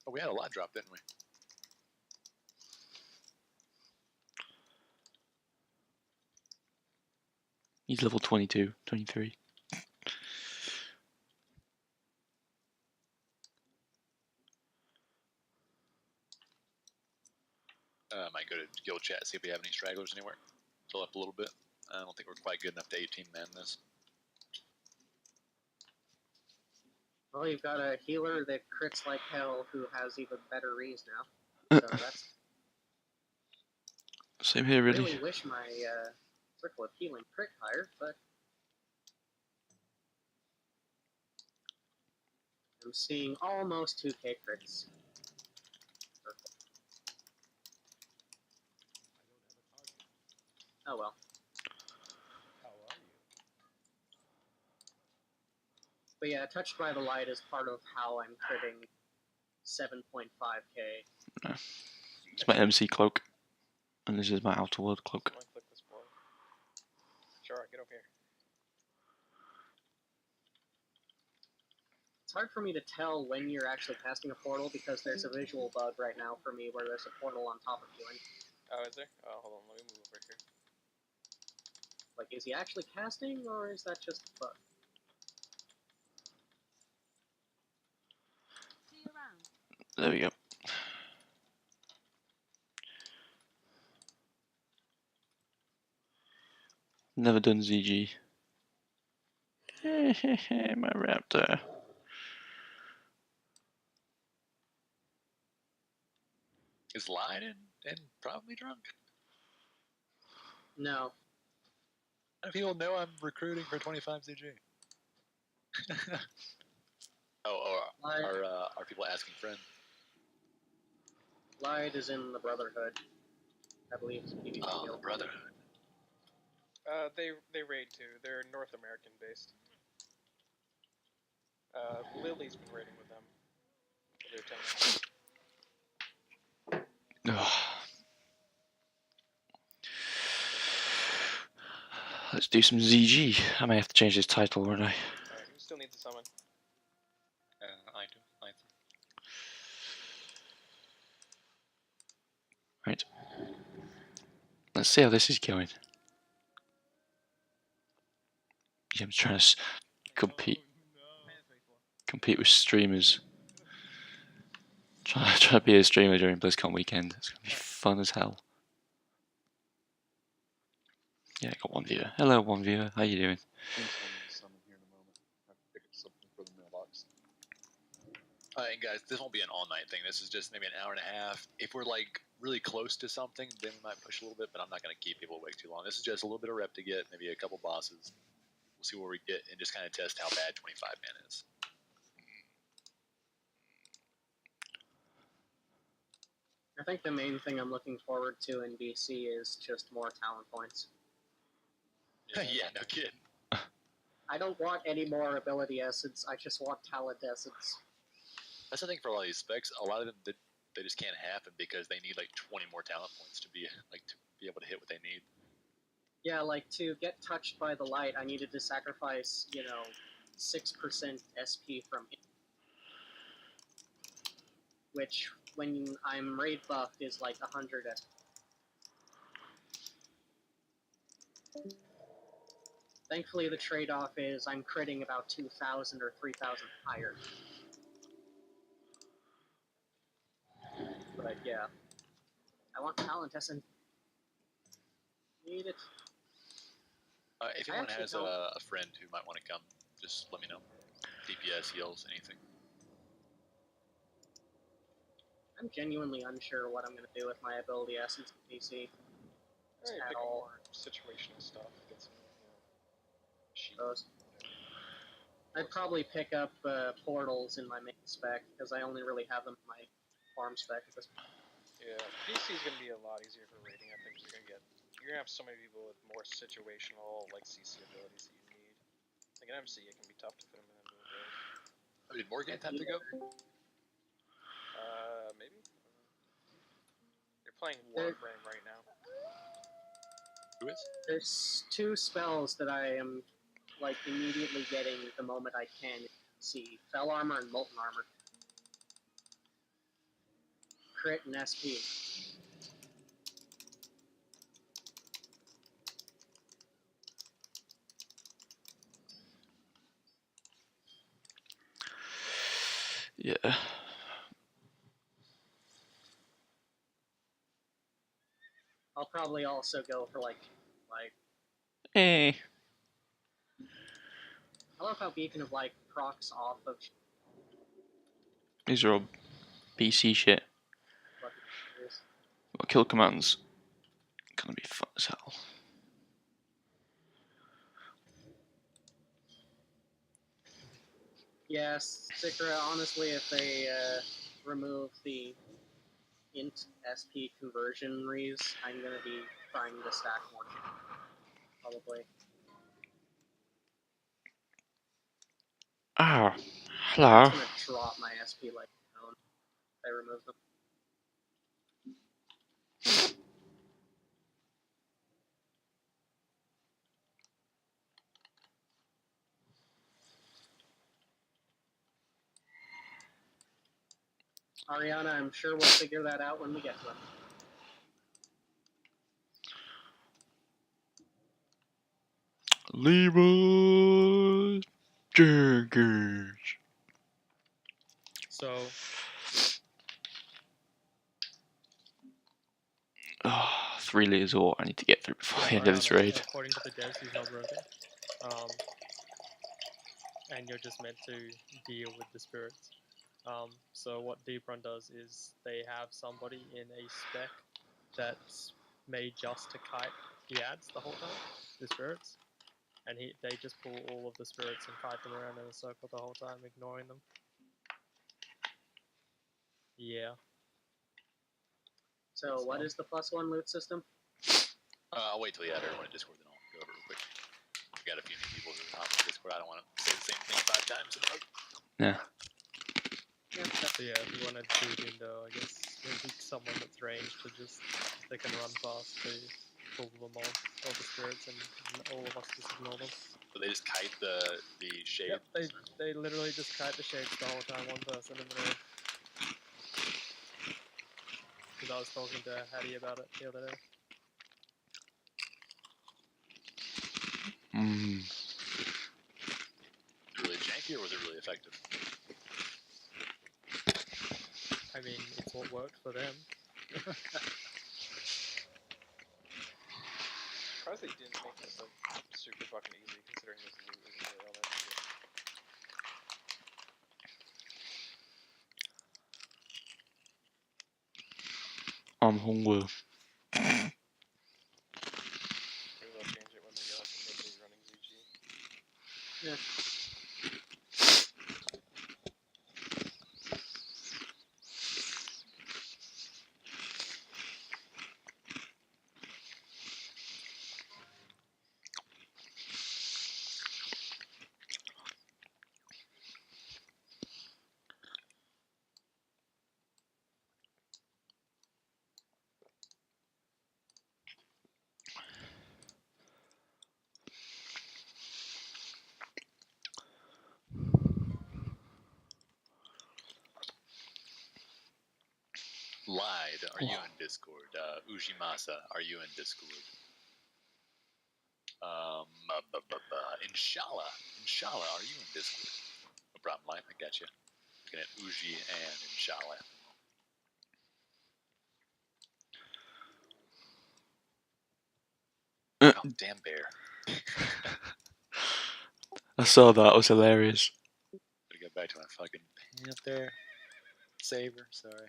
Oh, we had a lot drop, didn't we? He's level 22, 23. Might go to guild chat, see if we have any stragglers anywhere. Fill up a little bit. I don't think we're quite good enough to 18 man this. Well, you've got a healer that crits like hell who has even better rees now. So that's... Same here, I really. really wish my Circle of Healing crit higher, but... I'm seeing almost 2k crits. Oh well. How are you? But yeah, Touched by the Light is part of how I'm critting 7.5k. It's my MC cloak. And this is my Outer World cloak. Someone click this portal. Sure, get over here. It's hard for me to tell when you're actually casting a portal because there's a visual bug right now for me where there's a portal on top of you. And, Oh, is there? Oh, hold on, let me move over here. like, is he actually casting or is that just a bug? There we go. Never done ZG. My raptor. Is lying and probably drunk. No. How do people know I'm recruiting for 25 ZG? Are people asking friends? Light is in the Brotherhood. I believe it's PvP. Oh, the Brotherhood. They raid too. They're North American based. Lily's been raiding with them. They're 10 members. Let's do some ZG. I may have to change this title, won't I? Alright, who still needs a summon? I do. Right. Let's see how this is going. Yeah, I'm trying to compete with streamers. Try to be a streamer during BlizzCon weekend. It's gonna be fun as hell. Yeah, I got one viewer. Hello, one viewer. How you doing? Thanks, I'm gonna summon here in a moment. I have to pick up something for the mailbox. And guys, this won't be an all-night thing. This is just maybe an hour and a half. If we're like really close to something, then we might push a little bit. But I'm not going to keep people awake too long. This is just a little bit of rep to get, maybe a couple bosses. We'll see where we get, and just kind of test how bad 25 man is. I think the main thing I'm looking forward to in BC is just more talent points. Yeah, no kidding. I don't want any more ability essence. I just want talent essence. That's the thing for a lot of these specs. A lot of them they just can't happen because they need like 20 more talent points to be able to hit what they need. Yeah, like to get touched by the light, I needed to sacrifice, 6% SP from it. Which, when I'm raid buffed, is like 100 SP. Thankfully, the trade-off is I'm critting about 2,000 or 3,000 higher. But yeah, I want talent essence. Need it. If anyone has a friend who might want to come, just let me know. DPS, heals, anything. I'm genuinely unsure what I'm going to do with my ability essence in PC. Alright, At pick all. more situational stuff. Get some, sheep. I'd probably pick up portals in my main spec, because I only really have them in my farm spec at this point. Yeah, PC is going to be a lot easier for raiding. I think you're going to have so many people with more situational, like CC abilities that you need. Like an MC, it can be tough to fit them in into a build. Oh, did Morgan have to go? Maybe. They're playing Warframe right now. Who is? There's two spells that I am like immediately getting the moment I can see. Fell Armor and Molten Armor. Crit and SP. Yeah. I'll probably also go for like Hey. I love how Beacon of Light procs off of These are all PC shit. what it is. Well, kill commands gonna be fun as hell. Yes, Sikra, honestly, if they remove the int SP conversion rees, I'm gonna be trying to stack more shit. Probably. Ah, That's hello. gonna drop my SP like if I remove them. Ariana, I'm sure we'll figure that out when we get to them. Levi Jenkins. So, Oh, 3 liters of water I need to get through before the end of this Ariana, raid. according to the devs, he's not broken. And you're just meant to deal with the spirits. So what Deep Run does is they have somebody in a spec that's made just to kite the ads the whole time, the spirits, and they just pull all of the spirits and kite them around in a circle the whole time, ignoring them. Yeah. So, what is the +1 loot system? I'll wait till you have everyone in Discord, then I'll go over it real quick. We've got a few new people who are on Discord. I don't want to say the same thing 5 times in a row. Yeah. So yeah, if you want to do window, I guess maybe someone that's ranged to just, they can run fast to pull them on, all the spirits, and all of us just ignore them. So they just kite the shade. Yep, they literally just kite the shades the whole time, one person in the room. Because I was talking to Hattie about it the other day. Really janky, or was it really effective? I mean, it's what worked for them. Try surprised they didn't make this like super fucking easy, considering this loot isn't really all that easy. I'm hungry. Maybe they'll change it when they get like nobody running ZG. Yeah. Lied, are you in Discord? Ujimasa, are you in Discord? Inshallah, are you in Discord? No problem, Light, I got you. Looking at Uji and Inshallah. Oh, damn bear. I saw that. It was hilarious. Gotta go back to my fucking panther. Saber, sorry.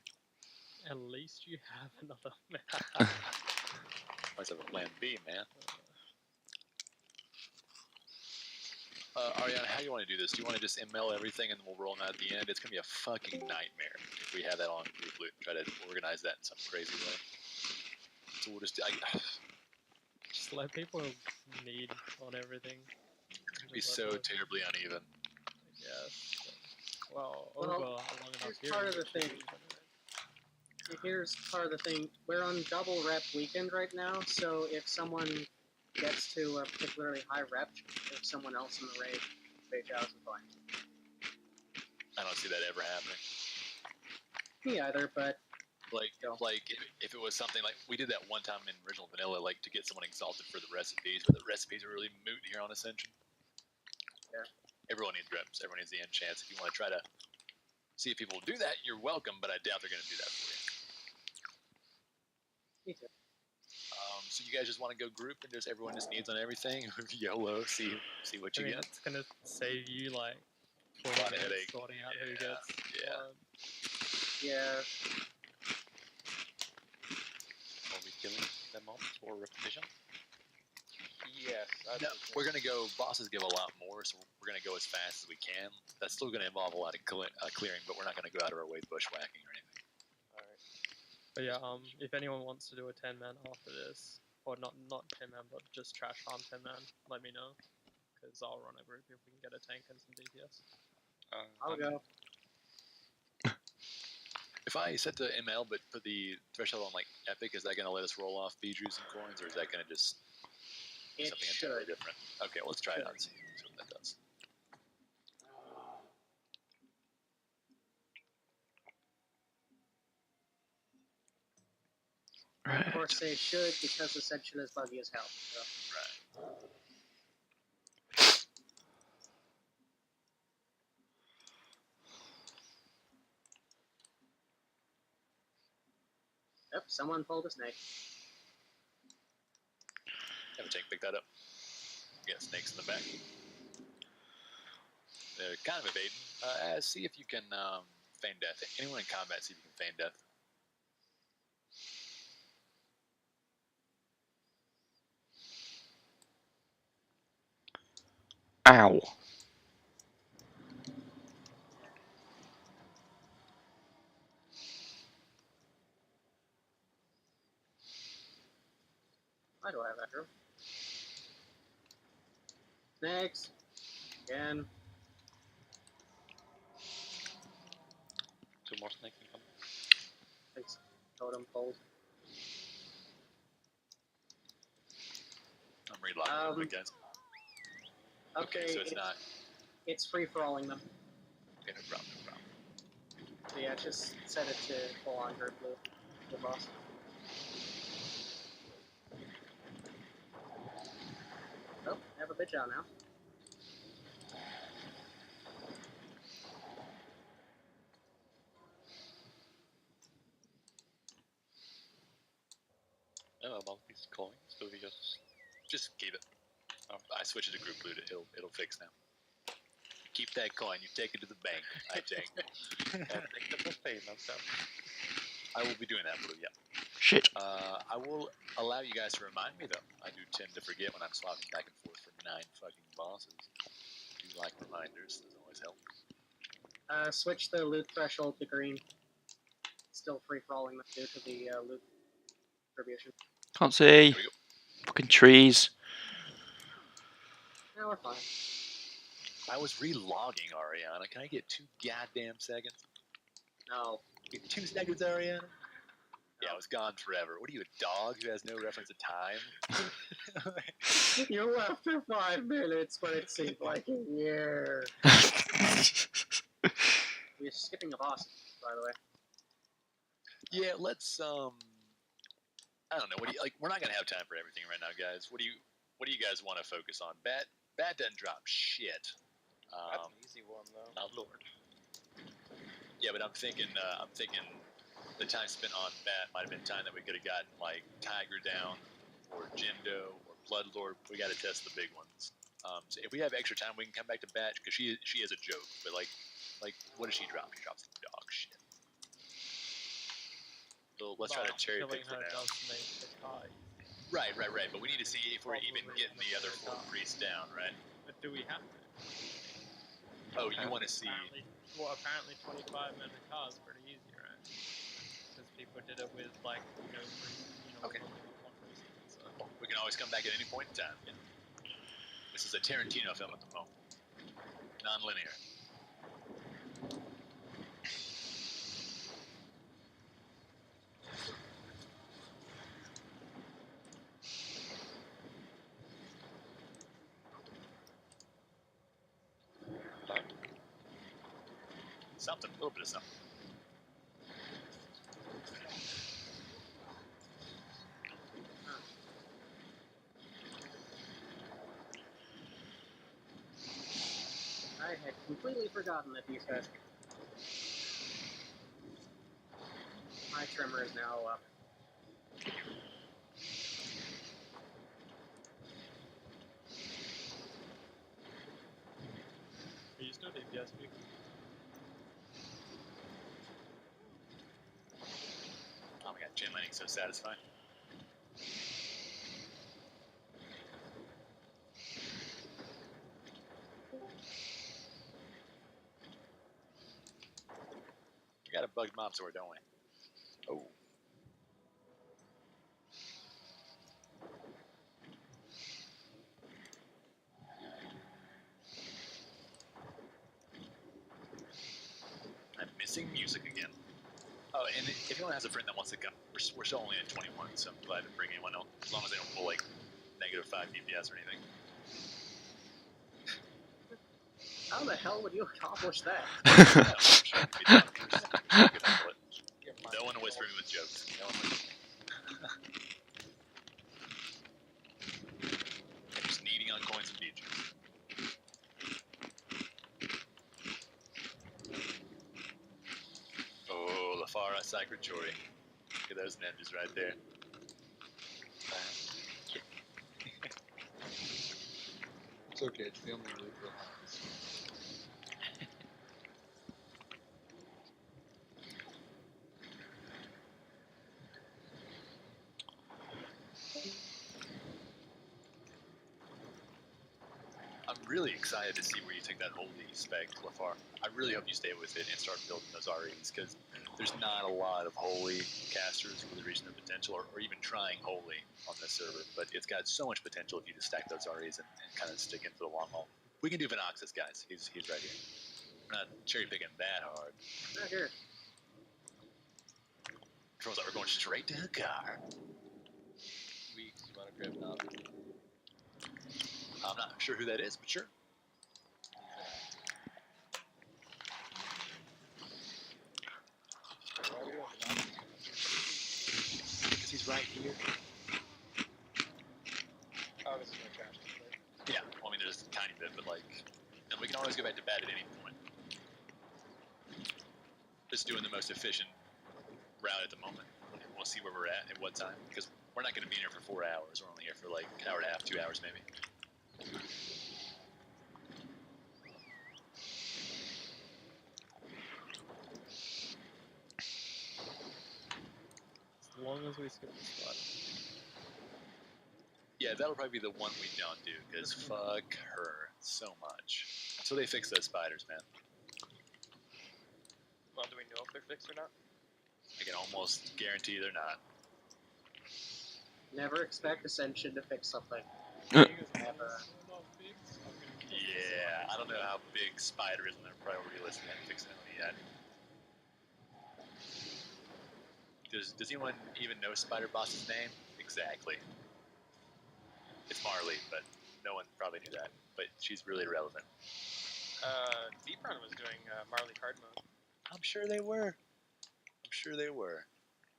At least you have another map. Let's have a plan B, man. Ariana, how do you want to do this? Do you want to just ML everything and then we'll roll them out at the end? It's going to be a fucking nightmare if we have that on group loot and try to organize that in some crazy way. So we'll just... Just let people need on everything. It'd be so terribly uneven. Yes. Well, Well, over long enough here's part of the thing. Here's part of the thing. We're on double rep weekend right now, so if someone gets to a particularly high rep, if someone else in the raid, page out is fine. I don't see that ever happening. Me either, but like if it was something like we did that one time in original vanilla, like to get someone exalted for the recipes, but the recipes are really moot here on Ascension. Yeah. Everyone needs reps. Everyone needs the end chance. If you want to try to see if people will do that, you're welcome, but I doubt they're going to do that for you. me too. So you guys just want to go group and just everyone just needs on everything? YOLO, see what you get. It's gonna save you like A lot of headache. sorting out who gets what. Yeah. Are we killing the mobs for repetition? Yes. No, we're going to go, bosses give a lot more, so we're going to go as fast as we can. That's still going to involve a lot of clearing, but we're not going to go out of our way bushwhacking or anything. Alright. But yeah, if anyone wants to do a 10-man after this, or not 10-man, but just trash farm 10-man, let me know, because I'll run a group if we can get a tank and some DPS. I'll go. If I set the ML but put the threshold on like epic, is that going to let us roll off Beedrews and coins, or is that going to just be It something should. entirely different? Okay, well, let's try it out and see what that does. And of course they should, because Ascension is buggy as hell. So. Right. Yep, someone pulled a snake. Have a tank pick that up. Get snakes in the back. They're kind of evading. See if you can feign death. Anyone in combat, see if you can feign death. Ow. Why do I have that room? Snakes. Again. 2 more snakes incoming. Thanks. Totem pulled. I'm relocking them, guys. Okay, so it's not. It's free-for-alling them. Okay, no problem, no problem. So yeah, just set it to full on group loop. The boss. Oh, I have a bitch out now. About these coins, do we just Just keep it. I switch it to group loot. It'll fix now. Keep that coin. You take it to the bank. I take. I will be doing that, Blue. Yeah. Shit. I will allow you guys to remind me though. I do tend to forget when I'm swapping back and forth for 9 fucking bosses. I do like reminders. Those always help. Switch the loot threshold to green. Still free crawling due to the loot distribution. Can't see. There we go. Fucking trees. Yeah, we're fine. I was re-logging, Ariana. Can I get 2 goddamn seconds? No. Get 2 seconds, Ariana? Yeah, I was gone forever. What are you, a dog who has no reference to time? You left for 5 minutes, but it seemed like a year. We're skipping a boss, by the way. Yeah, let's I don't know. What do you like? We're not gonna have time for everything right now, guys. What do you guys want to focus on? Bat doesn't drop shit. That's an easy one though. Oh Lord. Yeah, but I'm thinking the time spent on Bat might have been time that we could have gotten like Tiger down, or Jindo, or Bloodlord. We got to test the big ones. So if we have extra time, we can come back to Bat because she is a joke. But like what does she drop? She drops dog shit. So let's try to cherry pick for now. Right. But we need to see if we're even getting the other 4 priests down, right? But do we have to? Oh, you want to see? Apparently 25 minute cars pretty easy, right? Because people did it with like no priest, Okay. one priest. So. We can always come back at any point in time. Yeah. This is a Tarantino film at the moment. Non-linear. Something, a little bit of something. I had completely forgotten that these guys. My trimmer is now up. Are you still DPS people? Oh my god, chain lightning so satisfying. We got a bugged mob sword, don't we? Oh. I'm missing music again. Oh, and if anyone has a friend that wants to come, we're still only at 21, so I'm glad to bring anyone else, as long as they don't pull like -5 DPS or anything. How the hell would you accomplish that? No one whisper me with jokes. No one whisper. I'm just kneading on coins and beaches. Oh, Lafara Sacred Chori. Look at those ninjas right there. It's okay, it's the only loot we'll have this year. I'm really excited to see where you take that holy spec, Lafar. I really hope you stay with it and start building those REs, because there's not a lot of holy casters really reaching their potential, or even trying holy on this server, but it's got so much potential if you just stack those REs and kind of stick in for the long haul. We can do Venoxus, guys. He's right here. We're not cherry picking that hard. Not here. Controls like we're going straight to the car. Weeks, you want to grab knob? I'm not sure who that is, but sure. Because he's right here. Oh, this is my trash. Yeah, well, I mean, there's a tiny bit, but like, and we can always go back to bat at any point. Just doing the most efficient route at the moment, and we'll see where we're at what time, because We're not going to be here for 4 hours. We're only here for like an hour and a half, 2 hours maybe. As long as we skip the spider. Yeah, that'll probably be the one we don't do, because fuck her so much. So they fix those spiders, man. Well, do we know if they're fixed or not? I can almost guarantee they're not. Never expect Ascension to fix something. Never. Yeah, I don't know how big spider is on their priority list. They haven't fixed it yet. Does anyone even know Spider Boss's name? Exactly. It's Marley, but no one probably knew that. But she's really relevant. Deeprun was doing Marley card mode. I'm sure they were. I'm sure they were.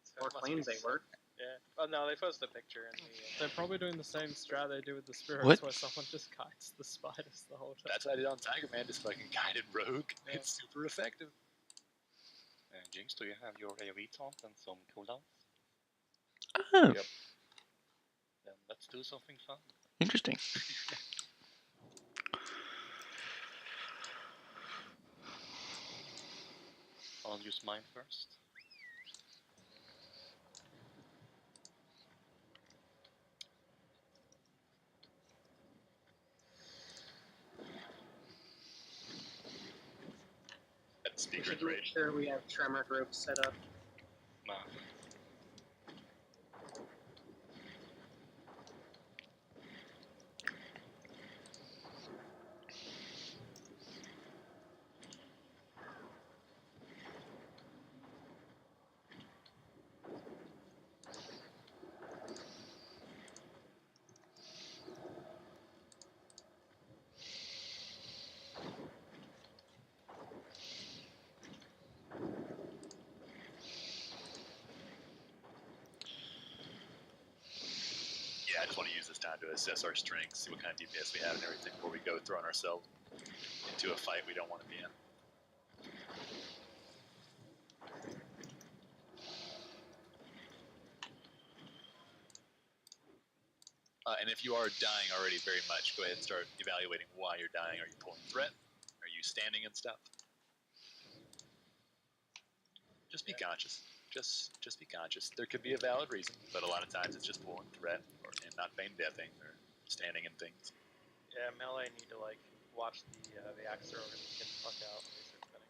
So Or it must claims be they were. Yeah. Well, no, they posted a picture in the. They're probably doing the same strat they do with the spirits, What? where someone just kites the spiders the whole time. That's what I did on Tiger Man, just fucking guided rogue. Yeah. It's super effective. Jinx, do you have your AoE taunt and some cooldowns? Oh, Yep. Then let's do something fun. interesting. I'll use mine first. That We speaker should is make rage. sure we have tremor groups set up. Nah. Yeah, I just want to use this time to assess our strengths, see what kind of DPS we have and everything before we go throwing ourselves into a fight we don't want to be in. And if you are dying already very much, go ahead and start evaluating why you're dying. Are you pulling threat? Are you standing and stuff? Just be conscious. Just be conscious. There could be a valid reason, but a lot of times it's just pulling threat and not feign deathing or standing and things. Yeah, melee need to like watch the axe thrower and get the fuck out when they start spinning.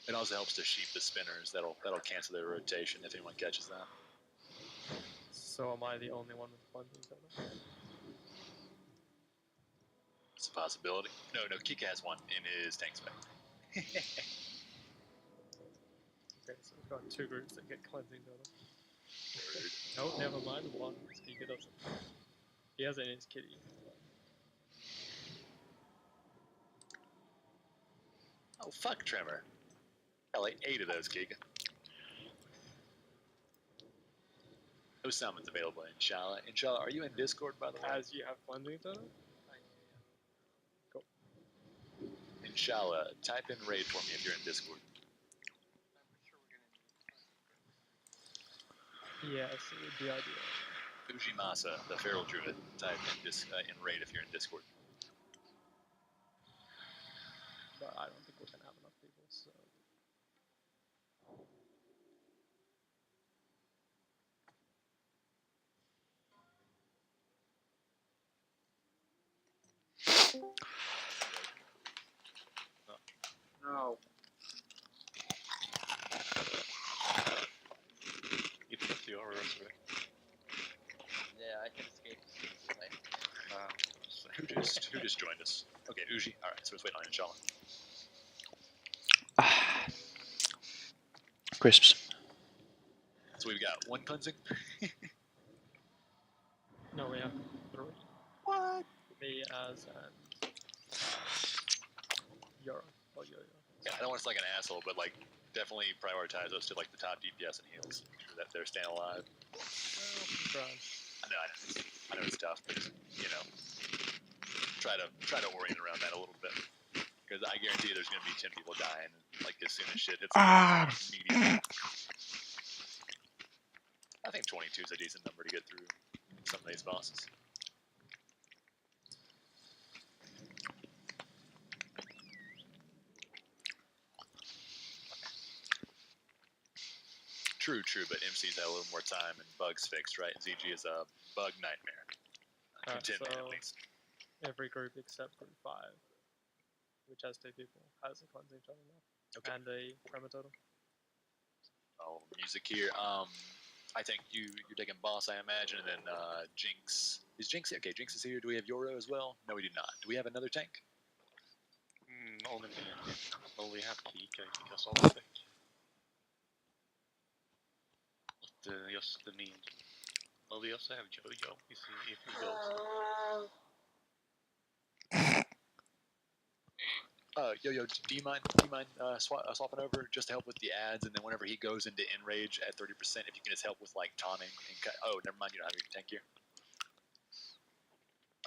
It also helps to sheep the spinners. That'll cancel their rotation if anyone catches that. So am I the only one with cleansing totem? It's a possibility. No, Kika has one in his tank spec. Okay, so we've got two groups that get cleansing totem. No, never mind. One Kika doesn't. He has it in his kitty. Oh, fuck Tremor. Got like 8 of those, Kika. No summons available, Inshallah. Inshallah, are you in Discord, by the way? As you have cleansing totem? Cool. Inshallah, type in raid for me if you're in Discord. Yes, it would be ideal. Ujimasa, the Feral Druid, type in raid if you're in Discord. But I don't think we're gonna have enough people, so. No. Even if you are resurrected. Yeah, I can escape this way. Who just joined us? Okay, Uji. Alright, so let's wait on Inshallah. Crisps. So we've got 1 cleansing. No, we have 3. What? Me, Az, and Yoro. Oh, Yo-Yo. Yeah, I don't want to sound like an asshole, but like definitely prioritize those to like the top DPS and heals. Make sure that they're staying alive. Well, I'm trying. I know it's tough, but just, you know, try to orient around that a little bit. Because I guarantee there's going to be 10 people dying, and Like as soon as shit hits Ah. immediately. I think 22 is a decent number to get through some of these bosses. True, but MC's had a little more time and bugs fixed, right? ZG is a bug nightmare. Contentment, so at least. every group except group 5, which has 2 people, has a cleansing totem now. Okay. And a tremor totem. Oh, music here. I think you're taking boss, I imagine, and then Jinx. Is Jinx okay? Jinx is here. Do we have Yoro as well? No, we do not. Do we have another tank? Only me. Well, we have Kika because of the deck. But just the mean. Well, we also have Jojo if he goes. Yo, do you mind swapping over just to help with the ads, and then whenever he goes into enrage at 30%, if you can just help with like taunting and oh, never mind, you don't have your tank gear.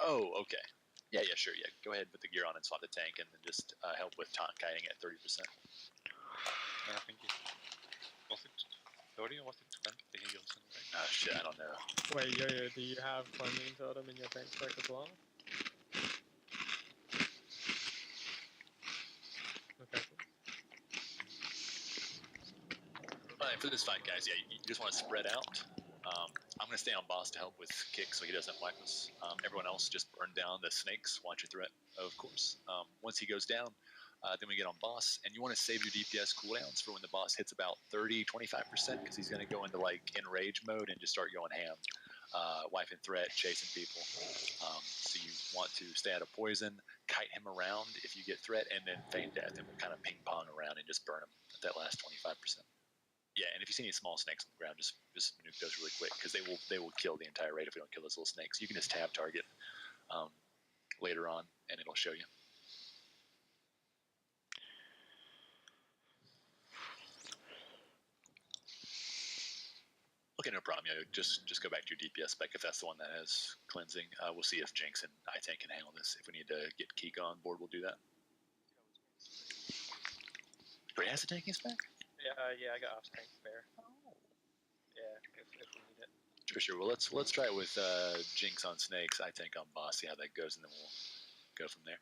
Oh, okay. Yeah, sure, yeah. Go ahead and put the gear on and swap the tank, and then just help with taunt kiting at 30%. I think it was it 30 or was it 20 he goes in range? Oh shit, I don't know. Wait, Yo-Yo, do you have cleansing totem in your tank spec as well? Okay. For this fight, guys, yeah, you just want to spread out. I'm going to stay on boss to help with kick so he doesn't wipe us. Everyone else just burn down the snakes. Watch your threat, of course. Once he goes down, then we get on boss. And you want to save your DPS cooldowns for when the boss hits about 30-25% because he's going to go into like enrage mode and just start going ham. Wiping threat, chasing people. So you want to stay out of poison, kite him around if you get threat, and then feign death, and we'll kind of ping pong around and just burn him at that last 25%. Yeah, and if you see any small snakes on the ground, just nuke those really quick because they will kill the entire raid if we don't kill those little snakes. You can just tab target later on, and it'll show you. Okay, no problem. Yeah, just go back to your DPS spec if that's the one that has cleansing. We'll see if Jinx and I-Tank can handle this. If we need to get Kika on board, we'll do that. Wait, has a tanking spec? Yeah, I got off tank spare. Oh. Yeah, if we need it. Sure. Well, let's try it with Jinx on snakes, I-Tank on boss, see how that goes, and then we'll go from there.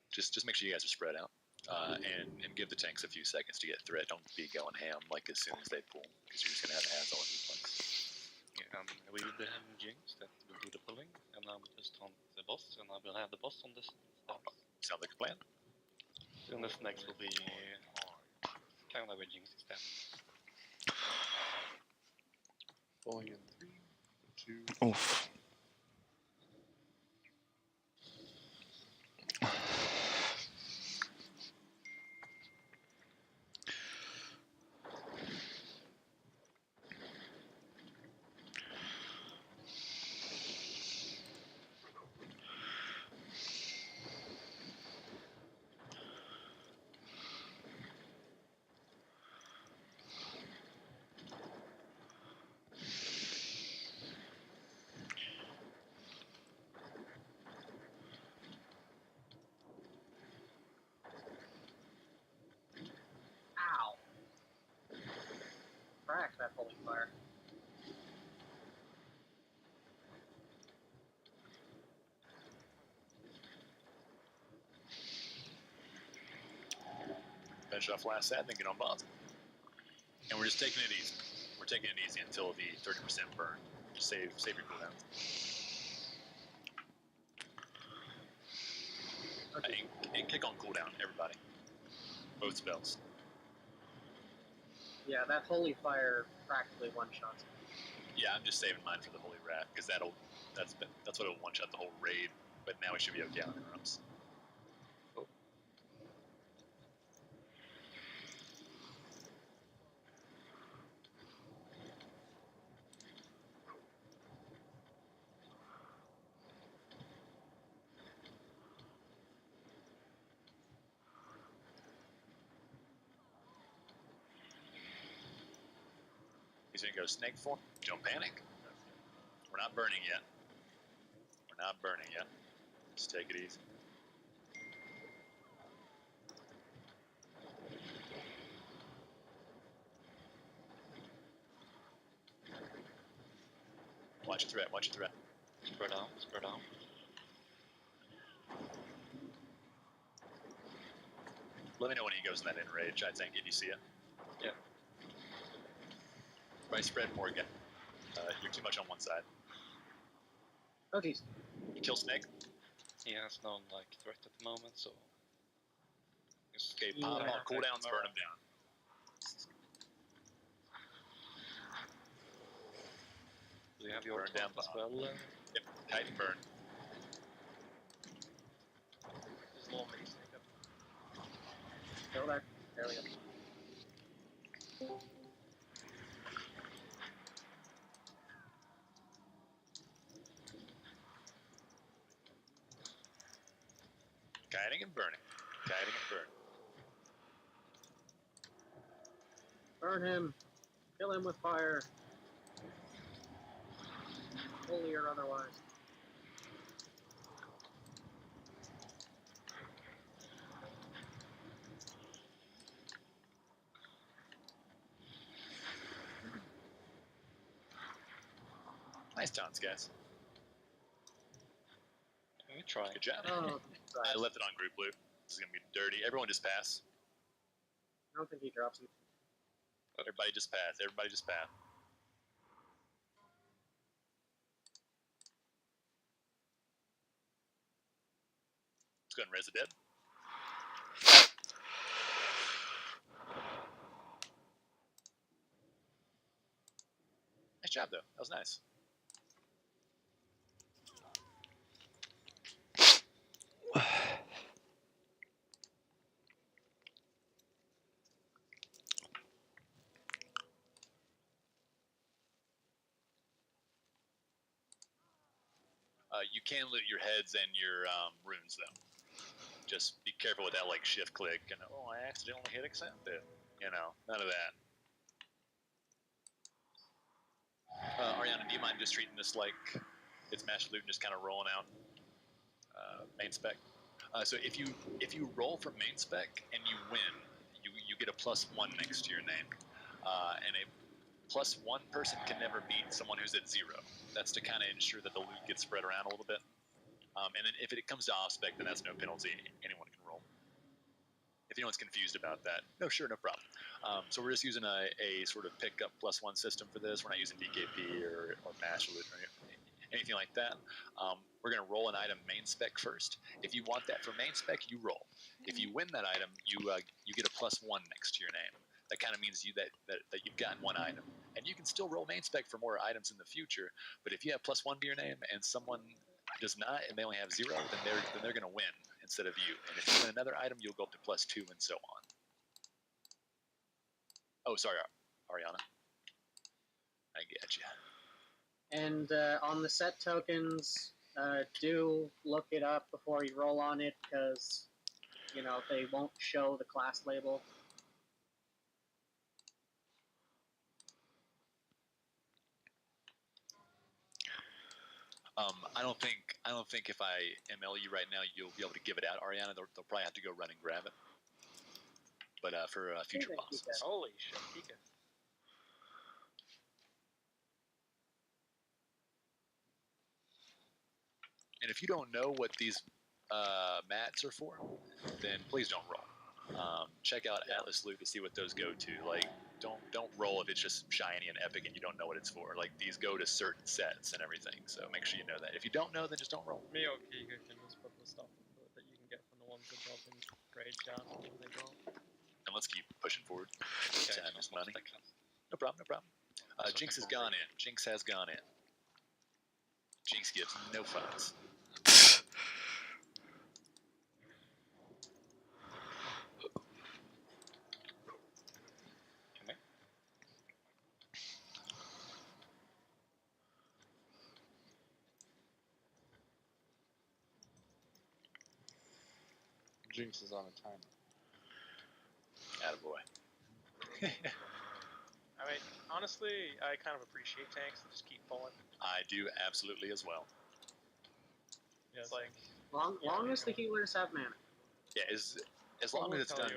Just make sure you guys are spread out, and give the tanks a few seconds to get threat. Don't be going ham like as soon as they pull, because you're just gonna have ads all over the place. Yeah, we will have Jinx that will do the pulling, and I will just hunt the boss, and I will have the boss on this. Sounds like a plan. And this next will be kind of where Jinx is standing. Falling in 3, 2. Oof. Ow! Crack that holy fire. Finish off last set, then get on boss. And we're just taking it easy. We're taking it easy until the 30% burn. Just save your cooldowns. Okay. And kick on cooldown, everybody. Both spells. Yeah, that holy fire practically one-shots. Yeah, I'm just saving mine for the Holy Rat, because that's what it'll one-shot the whole raid, but now we should be okay on interrupts. He's gonna go snake form. Don't panic. We're not burning yet. We're not burning yet. Just take it easy. Watch your threat. Watch your threat. Spread out. Spread out. Let me know when he goes in that enrage. I think if you see it. Yeah. Right, spread more again. You're too much on one side. Oh geez. You kill Snake. He has no like threat at the moment, so. Just Okay, pop him on cooldowns, burn him down. Do you have your Burn down as well? Yep, kite and burn. There's a little mini snake up. Still there. There we go. Kiting and burning. Kiting and burning. Burn him. Kill him with fire. Holy or otherwise. Nice taunts, guys. We try. Good job. Oh, I left it on group blue. This is gonna be dirty. Everyone just pass. I don't think he drops him. Everybody just pass. Everybody just pass. Let's go ahead and res the dead. Nice job, though. That was nice. You can loot your heads and your runes, though. Just be careful with that, like, shift click and, oh, I accidentally hit accepted. You know, none of that. Ariana, do you mind just treating this like it's master loot and just kind of rolling out main spec? So if you roll for main spec and you win, you get a +1 next to your name, and a +1 person can never beat someone who's at 0. That's to kind of ensure that the loot gets spread around a little bit. And then if it comes to off spec, then that's no penalty. Anyone can roll. If anyone's confused about that, no, sure, no problem. So we're just using a sort of pickup +1 system for this. We're not using DKP or master loot or anything like that. We're going to roll an item main spec first. If you want that for main spec, you roll. If you win that item, you get a +1 next to your name. That kind of means that you've gotten one item. And you can still roll main spec for more items in the future, but if you have +1 to your name and someone does not and they only have 0, then they're going to win instead of you. And if you win another item, you'll go up to +2 and so on. Oh, sorry, Ariana. I get you. And on the set tokens, do look it up before you roll on it, because, you know, they won't show the class label. I don't think if I ML you right now, you'll be able to give it out, Ariana. They'll probably have to go run and grab it. But for future bosses. Holy shit, Pika. And if you don't know what these mats are for, then please don't roll. Check out Atlas Loot to see what those go to. Like, don't roll if it's just shiny and epic and you don't know what it's for. Like, these go to certain sets and everything, so make sure you know that. If you don't know, then just don't roll. Me or Kiga can just put the stuff that you can get from the ones that drop in grade chat when they drop. And let's keep pushing forward. Okay, Time is money. No problem, no problem. Jinx has gone in. Jinx has gone in. Jinx gives no fucks. Jinx is on a timer. Attaboy. I mean, honestly, I kind of appreciate tanks that just keep pulling. I do absolutely as well. Yeah, It's like, Long as the healers have mana. Yeah, as long as it's done,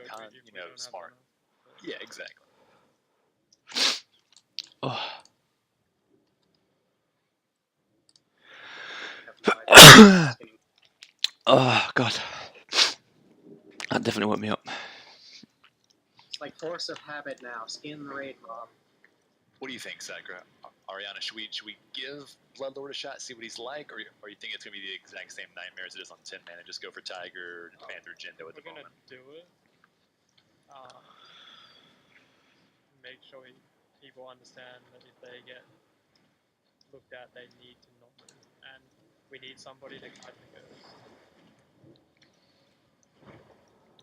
smart. Yeah, exactly. Oh. Oh god, that definitely woke me up. It's like force of habit now. Skin the raid mob. What do you think, Sakura? Ariana, should we give Bloodlord a shot, see what he's like, or you think it's gonna be the exact same nightmare as it is on Tin Man and just go for Tiger, Panther, Jindo at the We're gonna moment? do it. Make sure people understand that if they get looked at, they need to not move, and we need somebody to kite the ghost.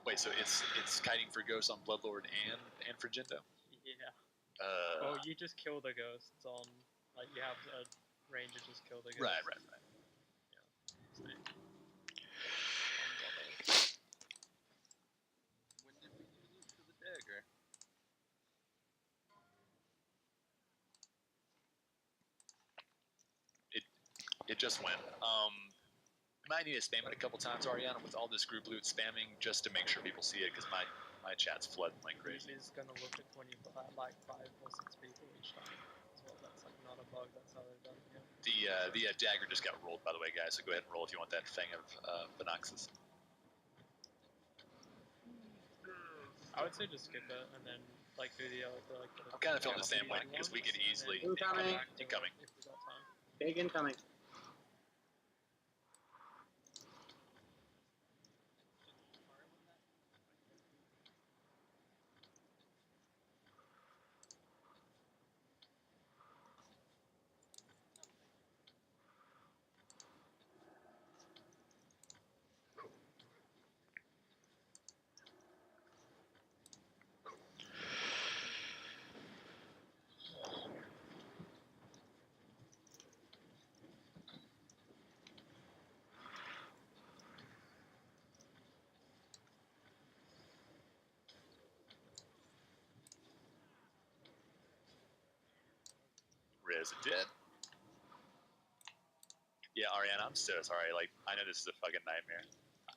Wait, so it's kiting for ghosts on Bloodlord and for Jindo? Yeah. Well, you just kill the ghosts on, like, you have a ranger just kill the ghost. Right. Yeah. Same. When did we do this to the dagger? It just went. We might need to spam it a couple times, Ariana, with all this group loot spamming, just to make sure people see it, because my chat's flooding like crazy. It is gonna look at 25, like 5 or 6 people each time. As well, that's like not a bug. That's how they've done it. Yeah. The dagger just got rolled, by the way, guys. So go ahead and roll if you want that thing of Phenoxys. I would say just skip it and then like do the other. I'm kind of feeling the same way because we could easily. Incoming. Incoming. If we got time. Big incoming. Riz it did. Yeah, Ariana, I'm so sorry. Like, I know this is a fucking nightmare.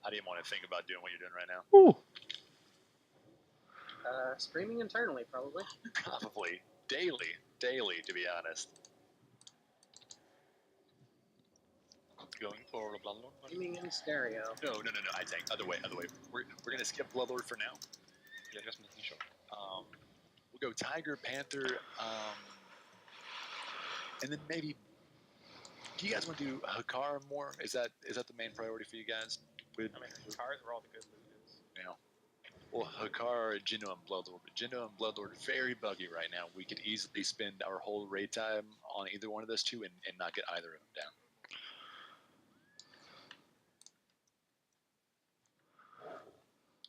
I didn't want to think about doing what you're doing right now. Ooh. Screaming internally, probably. Probably. Daily, to be honest. Going for Bloodlord? Screaming in stereo. No, I take other way. We're gonna skip Bloodlord for now. Yeah, just making sure. We'll go Tiger, Panther, and then maybe. Do you guys want to do Hakar more? Is that the main priority for you guys? I mean, cars where all the good loot is. Yeah. Well, Hakar, Jindo, and Bloodlord. But Jindo and Bloodlord are very buggy right now. We could easily spend our whole raid time on either one of those two and not get either of them down.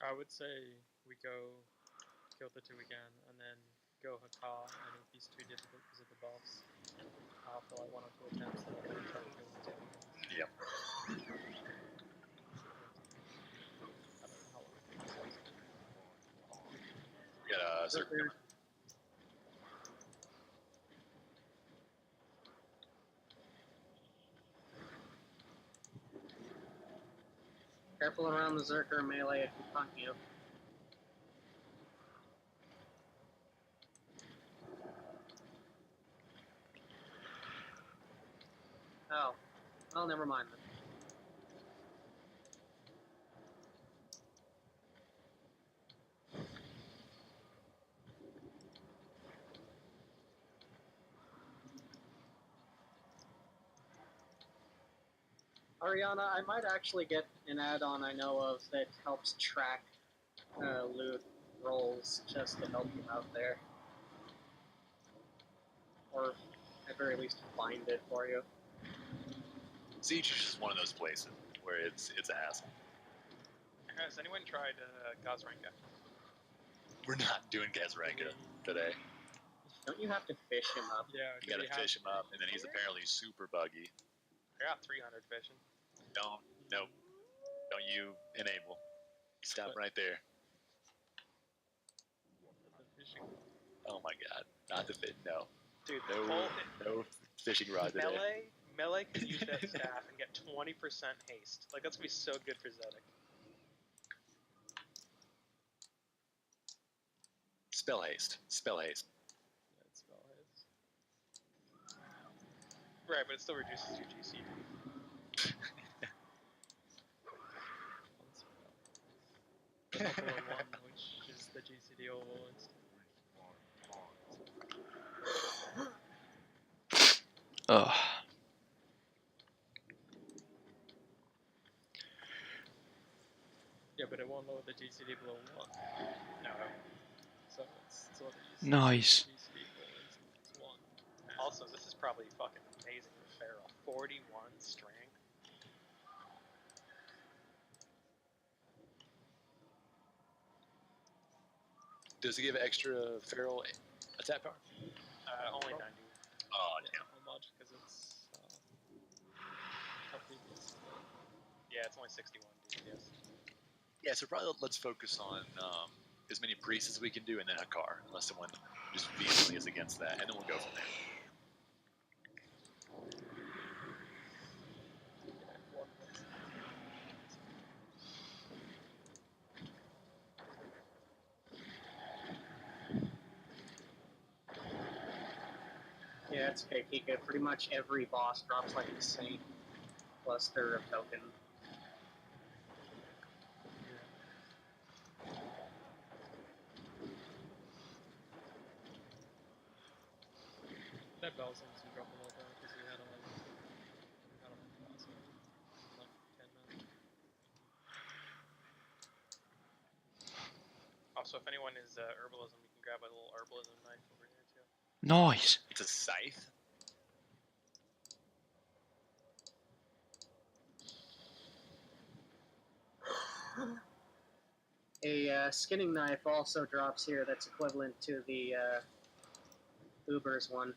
I would say we go kill the 2 again and then go Hakar, and if he's too difficult because of the buffs, after like 1 or 2 attempts, then we try to kill the 2 again. Yep. I don't know how long it takes. We got a circle. Careful around the Zerker melee if he punk you. Oh. Well, never mind then. Ariana, I might actually get an add-on I know of that helps track loot rolls just to help you out there. Or at very least find it for you. Siege is just one of those places where it's a hassle. Has anyone tried Gazranka? We're not doing Gazranka today. Don't you have to fish him up? Yeah, You gotta fish him up, and then he's apparently super buggy. I got 300 fishing. Don't you enable. Stop right there. Oh my god. Not the fit. No. Dude, No fishing rod today. Melee can use that staff and get 20% haste. Like, that's gonna be so good for Zedek. Spell haste. Yeah, it's spell haste. Right, but it still reduces your GC. is not below 1, which is the GCD overloads. Ugh. Yeah, but it won't lower the GCD below 1. No. So it's sort of useless. Nice. The GCD for instance 1. Also, this is probably fucking amazing for Feral. 41 strength. Does it give extra feral attack power? Only 90. Oh, Yeah, damn. not much because it's DPS. Yeah, it's only 61 DPS. Yeah, so probably let's focus on as many priests as we can do and then Hakar, unless someone just vehemently is against that, and then we'll go from there. Yeah, it's okay, Kika. Pretty much every boss drops like the same cluster of token. That bell seems to drop a little bit because we had a like last one, like 10 minutes. Also, if anyone is herbalism, you can grab a little herbalism knife over here too. Nice. It's a scythe. A skinning knife also drops here that's equivalent to the Uber's one.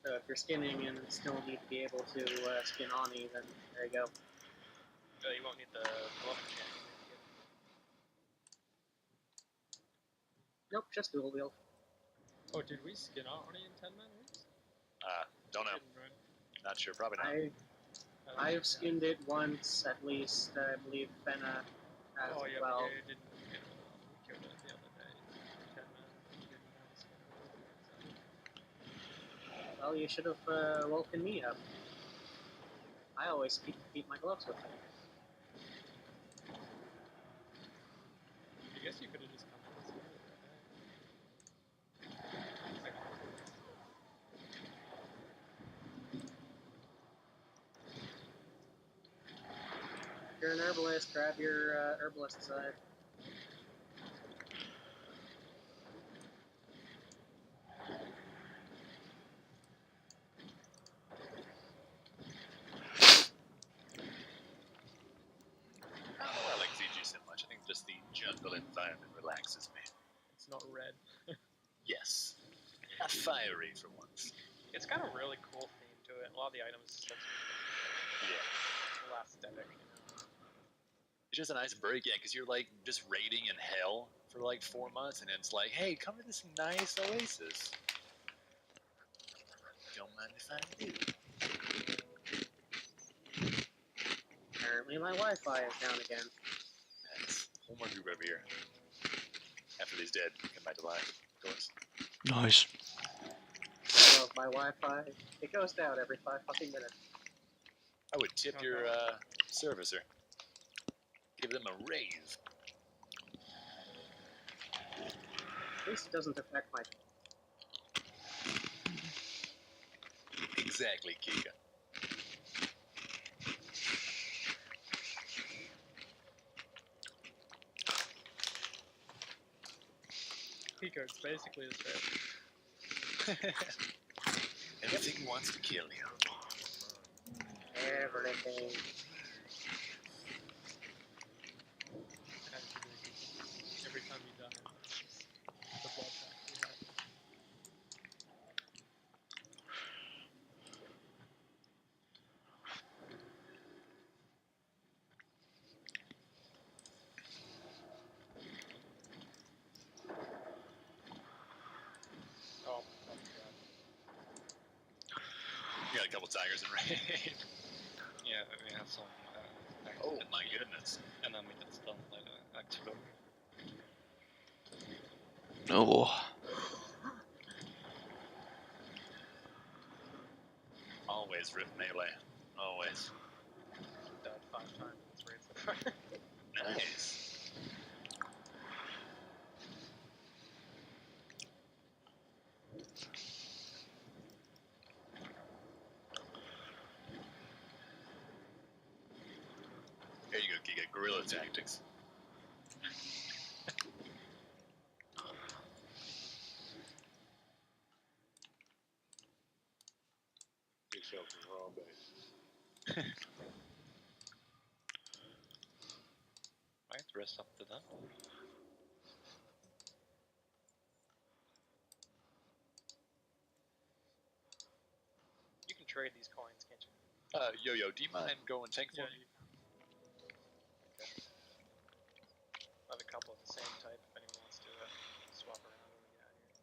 So if you're skinning and still need to be able to skin Ani, then there you go. You won't need the glove enchantment. Nope, just dual wield. Oh, did we skin out Oni in 10 minutes? Don't know. Didn't, right? Not sure. Probably not. I've skinned it once at least. I believe Fenna has Oh as yeah, well. but you didn't get it. We killed it the other day. 10 minutes. You didn't have a skin. Well, you should have woken me up. I always keep my gloves with me. I guess you could have just come in and skinned it right there. If you're an herbalist, grab your herbalist side. I don't know why I like ZG so much. I think just the jungle environment relaxes me. It's not red. Yes. Not fiery for once. It's got a really cool theme to it. A lot of the items, Yeah. a lot aesthetic. You know? It's just a nice break in because you're like just raiding in hell for like 4 months, and it's like, hey, come to this nice oasis. Don't mind if I do. Apparently my Wi-Fi is down again. That's a whole more group over here. After he's dead, come back to life, of course. Nice. I love my Wi-Fi. It goes down every 5 fucking minutes. I would tip your servicer. Give them a raise. At least it doesn't affect my... Exactly, Kika. Pico, it's basically the same. Everything wants to kill you. Everything. Every time you die, it's just the blood pack you have. Oh, You got a couple tigers in raid. Yeah, we have some. Oh my goodness. And then we get stunned by the explode. Oh. Always rip melee. Always. Nice. There you go, Giga. Guerrilla tactics. Yourself a raw base. Right, rest up to that. You can trade these coins, can't you? Yo-Yo, do you mind going tank for Yeah, me? I have a couple of the same type if anyone wants to swap around when we get out here.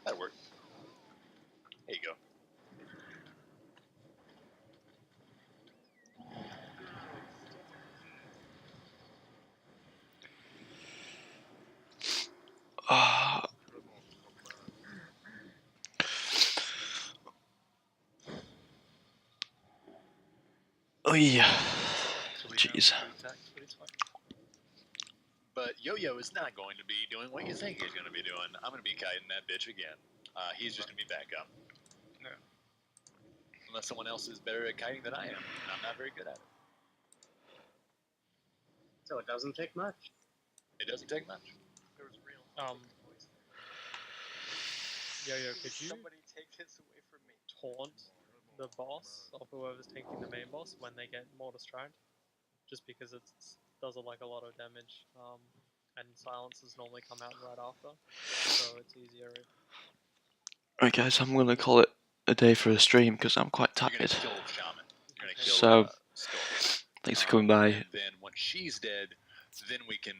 That'll work. There you go. Oh yeah. So we Jeez. have 2 attacks for this one. But Yo-Yo is not going to be doing what you think he's going to be doing. I'm going to be kiting that bitch again. He's just going to be back up. No. Unless someone else is better at kiting than I am, and I'm not very good at it. So it doesn't take much. It doesn't take much. There was real voice there. Yo-Yo, could you Somebody take this away from me. taunt the boss or whoever's taking the main boss when they get Mortar Stride? Just because it does like a lot of damage, and silences normally come out right after, so it's easier. Right guys, I'm gonna call it a day for a stream because I'm quite You're going tired. to kill Shaman. You're going to kill So, Skull. thanks for coming by. And then when she's dead, then we can.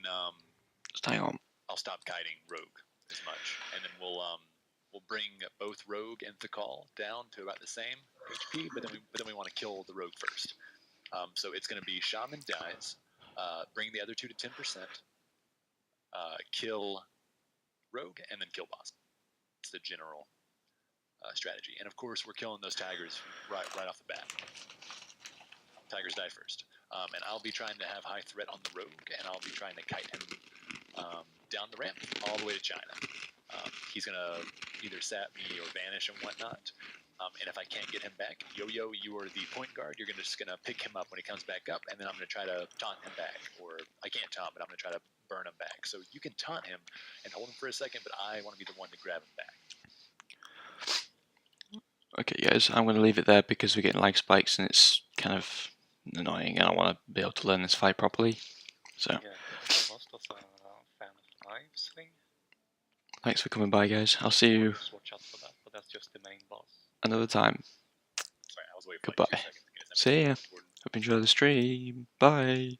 Just hang on. I'll stop kiting Rogue as much, and then we'll bring both Rogue and Thakal down to about the same HP. But then we want to kill the Rogue first. So it's going to be Shaman dies, bring the other 2 to 10%, kill Rogue, and then kill boss. It's the general strategy. And of course, we're killing those Tigers right off the bat. Tigers die first. And I'll be trying to have high threat on the Rogue, and I'll be trying to kite him down the ramp all the way to China. He's going to either sap me or vanish and whatnot. And if I can't get him back, Yo-Yo, you are the point guard. You're just going to pick him up when he comes back up, and then I'm going to try to taunt him back. Or I can't taunt, but I'm going to try to burn him back. So you can taunt him and hold him for a second, but I want to be the one to grab him back. Okay guys, I'm gonna leave it there because we're getting lag spikes and it's kind of annoying. I don't want to be able to learn this fight properly. So, Yeah, the boss does a fan of knives thing. thanks for coming by guys. I'll see you Just watch out for that, but that's just the main boss. another time. Sorry, I was waiting for Goodbye. like 2 seconds. See ya. Hope you enjoy the stream. Bye.